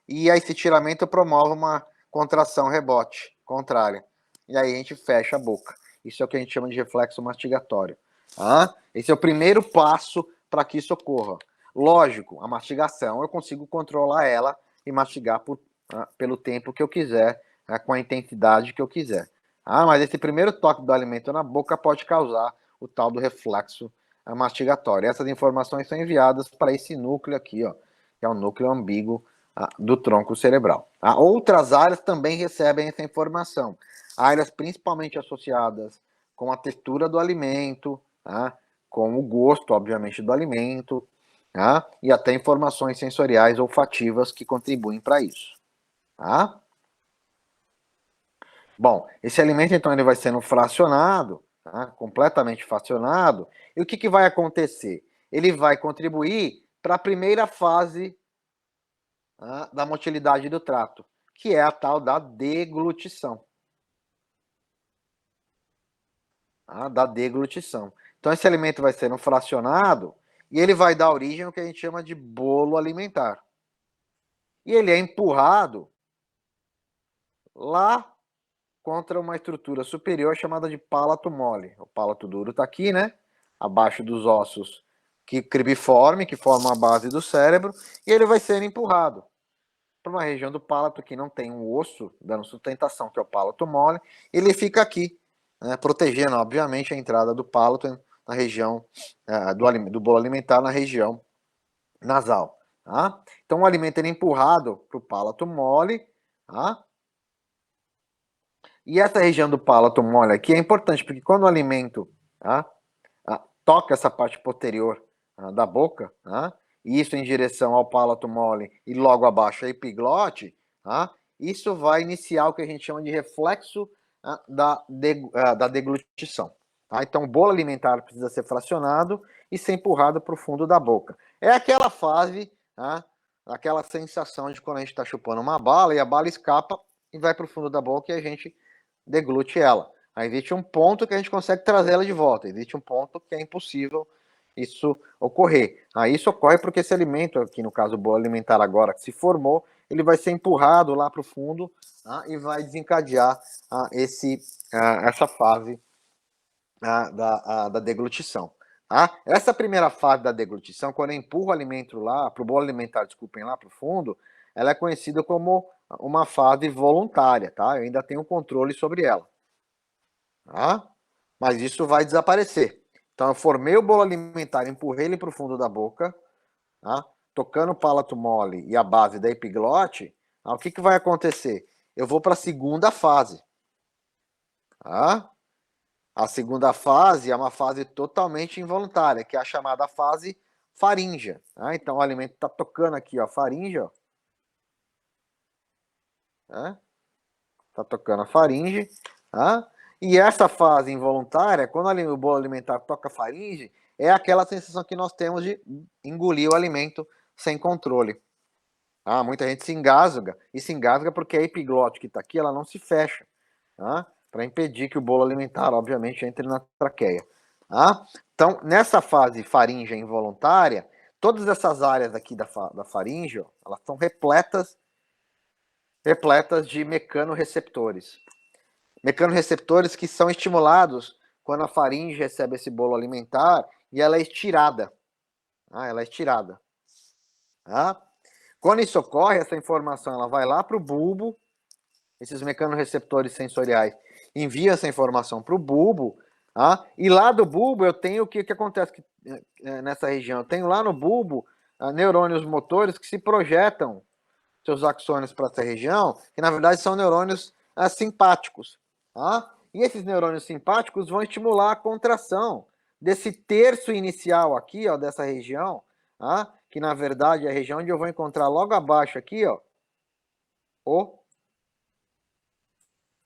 e esse estiramento promove uma contração rebote contrária. E aí a gente fecha a boca. Isso é o que a gente chama de reflexo mastigatório. Esse é o primeiro passo para que isso ocorra. Lógico, a mastigação eu consigo controlar ela e mastigar pelo tempo que eu quiser, com a intensidade que eu quiser. Mas esse primeiro toque do alimento na boca pode causar o tal do reflexo mastigatório. Essas informações são enviadas para esse núcleo aqui, ó, que é o núcleo ambíguo do tronco cerebral. Outras áreas também recebem essa informação. Áreas principalmente associadas com a textura do alimento, com o gosto, obviamente, do alimento, e até informações sensoriais olfativas que contribuem para isso. Bom, esse alimento, então, ele vai sendo fracionado, completamente fracionado, e o que vai acontecer? Ele vai contribuir para a primeira fase da motilidade do trato, que é a tal da deglutição. Da deglutição. Então, esse alimento vai sendo fracionado e ele vai dar origem ao que a gente chama de bolo alimentar. E ele é empurrado lá contra uma estrutura superior chamada de palato mole. O palato duro está aqui, né? Abaixo dos ossos cribiforme, que formam a base do cérebro, e ele vai sendo empurrado para uma região do palato que não tem um osso dando sustentação, que é o palato mole. Ele fica aqui, protegendo, obviamente, a entrada do palato na região do bolo alimentar, na região nasal. Então, o alimento é empurrado para o palato mole, e essa região do palato mole aqui é importante, porque quando o alimento toca essa parte posterior da boca, e isso em direção ao palato mole e logo abaixo a epiglote, isso vai iniciar o que a gente chama de reflexo da deglutição. Então, o bolo alimentar precisa ser fracionado e ser empurrado para o fundo da boca. É aquela fase, aquela sensação de quando a gente está chupando uma bala e a bala escapa e vai para o fundo da boca e a gente deglute ela. Aí existe um ponto que a gente consegue trazer ela de volta, existe um ponto que é impossível isso ocorrer. Isso ocorre porque esse alimento, aqui no caso o bolo alimentar agora que se formou, ele vai ser empurrado lá para o fundo e vai desencadear essa fase da deglutição. Essa primeira fase da deglutição, quando eu empurro o alimento lá, para o bolo alimentar, desculpem, lá para o fundo, ela é conhecida como uma fase voluntária, tá? Eu ainda tenho controle sobre ela. Mas isso vai desaparecer. Então, eu formei o bolo alimentar, empurrei ele para o fundo da boca, tocando o palato mole e a base da epiglote, o que vai acontecer? Eu vou para a segunda fase. A segunda fase é uma fase totalmente involuntária, que é a chamada fase faríngea. Então, o alimento está tocando aqui, ó, a faringe, ó. Está tocando a faringe. E essa fase involuntária, quando o bolo alimentar toca a faringe, é aquela sensação que nós temos de engolir o alimento sem controle. Muita gente se engasga, e se engasga porque a epiglote que está aqui, ela não se fecha, para impedir que o bolo alimentar, obviamente, entre na traqueia. Então, nessa fase faríngea involuntária, todas essas áreas aqui da faringe, ó, elas estão repletas de mecanorreceptores. Mecanorreceptores que são estimulados quando a faringe recebe esse bolo alimentar e ela é estirada. Ela é estirada. Quando isso ocorre, essa informação ela vai lá para o bulbo, esses mecanorreceptores sensoriais enviam essa informação para o bulbo, e lá do bulbo eu tenho o que acontece nessa região? Eu tenho lá no bulbo neurônios motores que se projetam seus axônios para essa região, que na verdade são neurônios simpáticos. Tá? E esses neurônios simpáticos vão estimular a contração desse terço inicial aqui, ó, dessa região, tá? Que na verdade é a região onde eu vou encontrar logo abaixo aqui, ó, o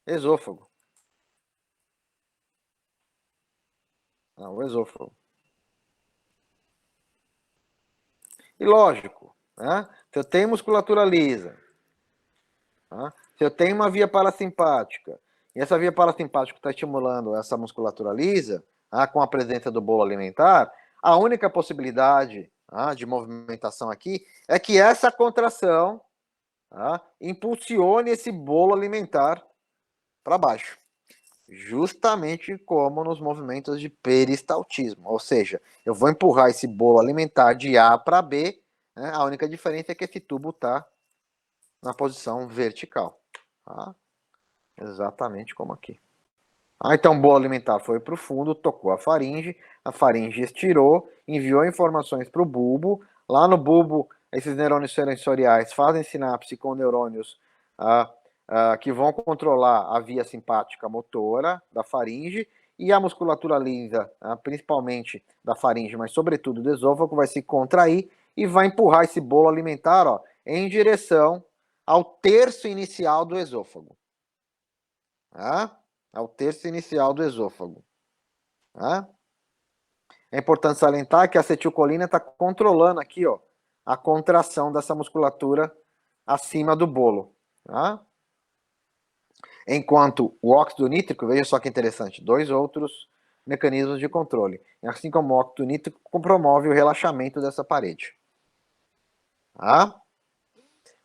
esôfago. O esôfago. E lógico, né? Se eu tenho musculatura lisa, tá? Se eu tenho uma via parasimpática, e essa via parasimpática está estimulando essa musculatura lisa, tá? Com a presença do bolo alimentar, a única possibilidade, tá, de movimentação aqui é que essa contração, tá, impulsione esse bolo alimentar para baixo. Justamente como nos movimentos de peristaltismo. Ou seja, eu vou empurrar esse bolo alimentar de A para B, né? A única diferença é que esse tubo está na posição vertical. Tá? Exatamente como aqui. Então o bolo alimentar foi para o fundo, tocou a faringe estirou, enviou informações para o bulbo. Lá no bulbo, esses neurônios sensoriais fazem sinapse com neurônios que vão controlar a via simpática motora da faringe, e a musculatura lisa, principalmente da faringe, mas sobretudo do esôfago, vai se contrair e vai empurrar esse bolo alimentar, ó, em direção ao terço inicial do esôfago. Tá? Ao terço inicial do esôfago. Tá? É importante salientar que a acetilcolina está controlando aqui, ó, a contração dessa musculatura acima do bolo. Tá? Enquanto o óxido nítrico, veja só que interessante, dois outros mecanismos de controle. Assim como o óxido nítrico promove o relaxamento dessa parede. Tá?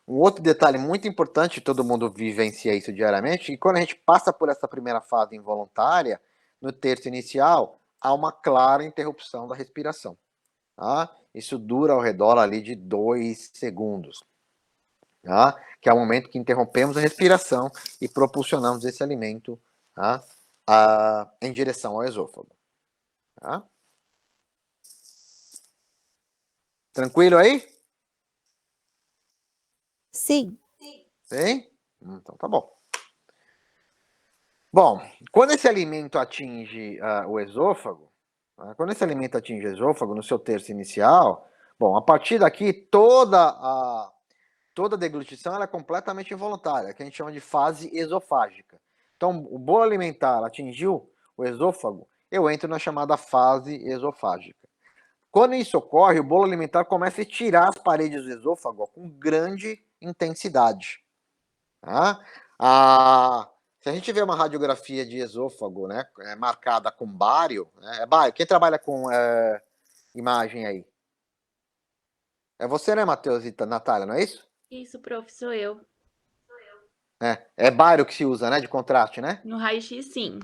Um outro detalhe muito importante, todo mundo vivencia isso diariamente, é que quando a gente passa por essa primeira fase involuntária, no terço inicial, há uma clara interrupção da respiração. Tá? Isso dura ao redor ali de 2 segundos. Tá? Que é o momento que interrompemos a respiração e propulsionamos esse alimento, tá, em direção ao esôfago. Tá? Tranquilo aí? Sim. Sim? Então tá bom. Bom, quando esse alimento atinge o esôfago, quando esse alimento atinge o esôfago no seu terço inicial, bom, a partir daqui toda a deglutição ela é completamente involuntária, que a gente chama de fase esofágica. Então, o bolo alimentar atingiu o esôfago, eu entro na chamada fase esofágica. Quando isso ocorre, o bolo alimentar começa a estirar as paredes do esôfago com grande intensidade. Tá? Se a gente vê uma radiografia de esôfago, né, marcada com bário, né, bário. Quem trabalha com imagem aí? É você, né, Matheus e Natália, não é isso? Isso, prof, sou eu. É bário que se usa, né, de contraste, né? No raio-x, sim.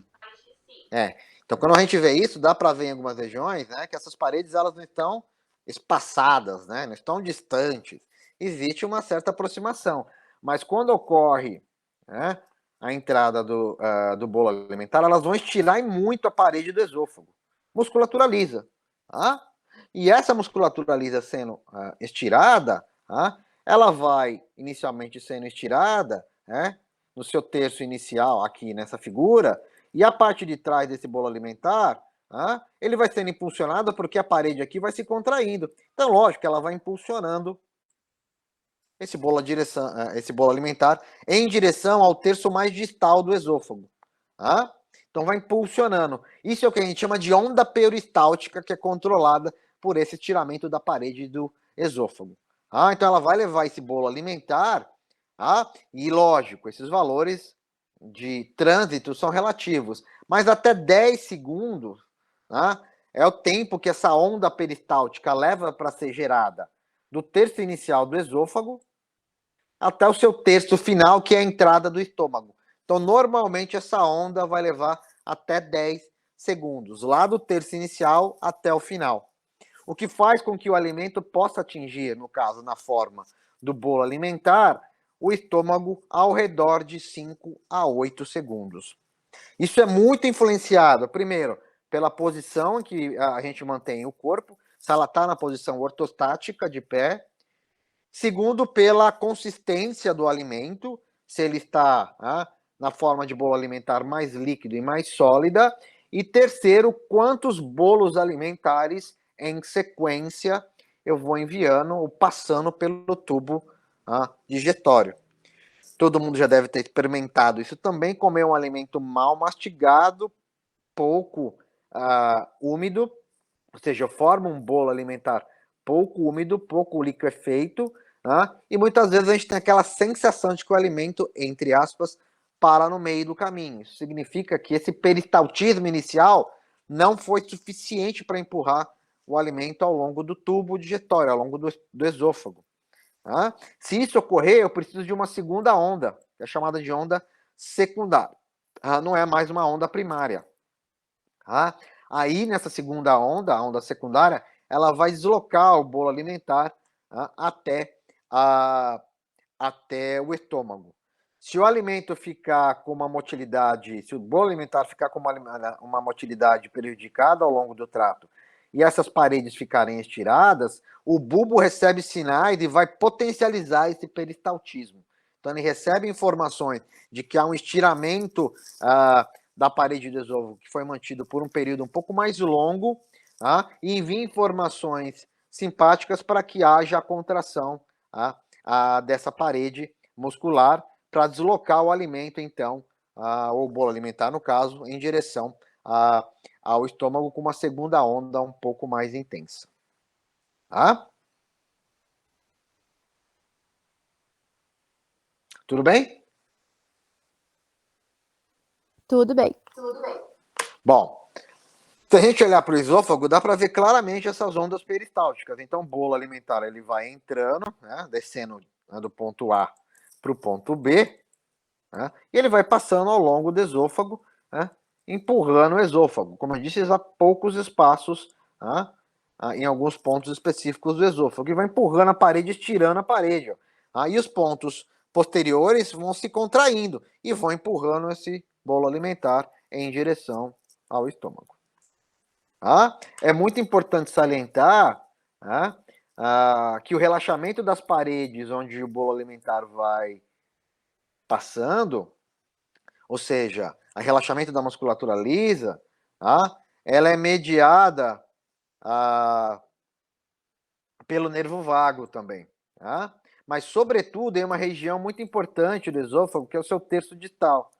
Então, quando a gente vê isso, dá para ver em algumas regiões, né, que essas paredes elas não estão espaçadas, né, não estão distantes. Existe uma certa aproximação. Mas quando ocorre, né, a entrada do bolo alimentar, elas vão estirar muito a parede do esôfago. Musculatura lisa. Tá? E essa musculatura lisa sendo estirada, tá? Ela vai inicialmente sendo estirada, né, no seu terço inicial aqui nessa figura, e a parte de trás desse bolo alimentar, ele vai sendo impulsionado porque a parede aqui vai se contraindo. Então, lógico, ela vai impulsionando esse bolo alimentar em direção ao terço mais distal do esôfago. Então, vai impulsionando. Isso é o que a gente chama de onda peristáltica, que é controlada por esse estiramento da parede do esôfago. Então, ela vai levar esse bolo alimentar, e lógico, esses valores de trânsito são relativos, mas até 10 segundos é o tempo que essa onda peristáltica leva para ser gerada do terço inicial do esôfago até o seu terço final, que é a entrada do estômago. Então, normalmente, essa onda vai levar até 10 segundos, lá do terço inicial até o final. O que faz com que o alimento possa atingir, no caso, na forma do bolo alimentar, o estômago ao redor de 5 a 8 segundos. Isso é muito influenciado, primeiro, pela posição em que a gente mantém o corpo. se ela está na posição ortostática, de pé. Segundo, pela consistência do alimento, se ele está na forma de bolo alimentar mais líquido e mais sólida. E terceiro, quantos bolos alimentares em sequência eu vou enviando ou passando pelo tubo digestório. Todo mundo já deve ter experimentado isso também, comer um alimento mal mastigado, pouco úmido, ou seja, forma um bolo alimentar pouco úmido, pouco liquefeito, e muitas vezes a gente tem aquela sensação de que o alimento, entre aspas, para no meio do caminho. Isso significa que esse peristaltismo inicial não foi suficiente para empurrar o alimento ao longo do tubo digestório, ao longo do esôfago. Se isso ocorrer, eu preciso de uma segunda onda, que é chamada de onda secundária. Não é mais uma onda primária. Aí, nessa segunda onda, a onda secundária, ela vai deslocar o bolo alimentar até o estômago. Se o alimento ficar com uma motilidade, se o bolo alimentar ficar com uma motilidade prejudicada ao longo do trato e essas paredes ficarem estiradas, o bulbo recebe sinais e vai potencializar esse peristaltismo. Então, ele recebe informações de que há um estiramento da parede do esôfago que foi mantido por um período um pouco mais longo, e envia informações simpáticas para que haja a contração dessa parede muscular para deslocar o alimento, então, ou o bolo alimentar, no caso, em direção ao estômago com uma segunda onda um pouco mais intensa. Tudo bem? Tudo bem. Bom, se a gente olhar para o esôfago, dá para ver claramente essas ondas peristálticas. Então, o bolo alimentar ele vai entrando, descendo do ponto A para o ponto B, e ele vai passando ao longo do esôfago, empurrando o esôfago. Como eu disse, há poucos espaços em alguns pontos específicos do esôfago, e vai empurrando a parede, estirando a parede. E os pontos posteriores vão se contraindo e vão empurrando esse bolo alimentar em direção ao estômago. É muito importante salientar que o relaxamento das paredes onde o bolo alimentar vai passando, ou seja, o relaxamento da musculatura lisa, ela é mediada pelo nervo vago também. Mas, sobretudo, em uma região muito importante do esôfago, que é o seu terço distal,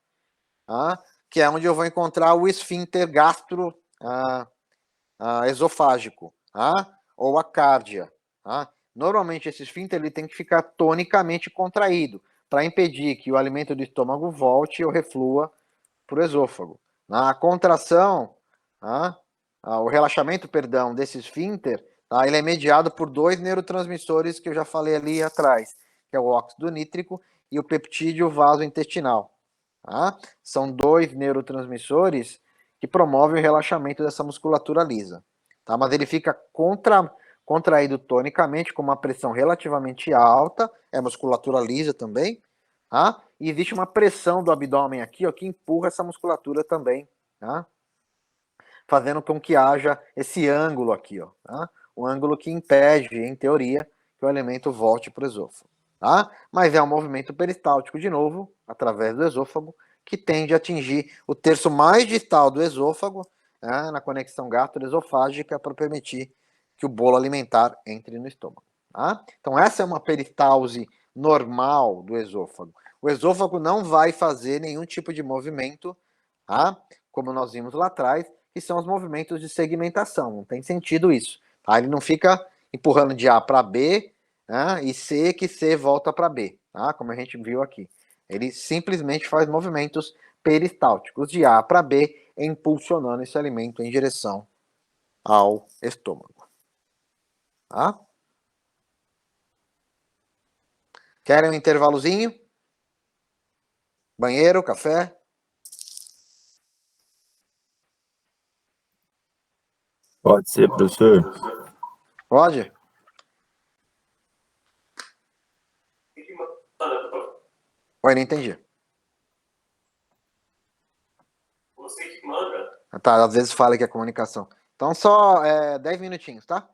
que é onde eu vou encontrar o esfíncter esofágico, ou a cárdia. Normalmente, esse esfíncter ele tem que ficar tonicamente contraído para impedir que o alimento do estômago volte ou reflua para o esôfago. A contração, o relaxamento, desse esfíncter, ele é mediado por dois neurotransmissores que eu já falei ali atrás, que é o óxido nítrico e o peptídeo vasointestinal. São dois neurotransmissores que promovem o relaxamento dessa musculatura lisa. Mas ele fica contraído tonicamente com uma pressão relativamente alta, é musculatura lisa também, e existe uma pressão do abdômen aqui, que empurra essa musculatura também, fazendo com que haja esse ângulo aqui, o ângulo que impede, em teoria, que o alimento volte para o esôfago. Mas é um movimento peristáltico, de novo, através do esôfago, que tende a atingir o terço mais distal do esôfago, na conexão gastroesofágica, para permitir que o bolo alimentar entre no estômago. Então, essa é uma peristalse normal do esôfago. O esôfago não vai fazer nenhum tipo de movimento, como nós vimos lá atrás, que são os movimentos de segmentação. Não tem sentido isso. Ele não fica empurrando de A para B, e C que C volta para B, como a gente viu aqui. Ele simplesmente faz movimentos peristálticos de A para B, impulsionando esse alimento em direção ao estômago. Querem um intervalozinho? Banheiro, café? Pode ser, professor. Pode? Oi, não entendi. Você que manda. Às vezes fala que é comunicação. Então, só 10 minutinhos, tá?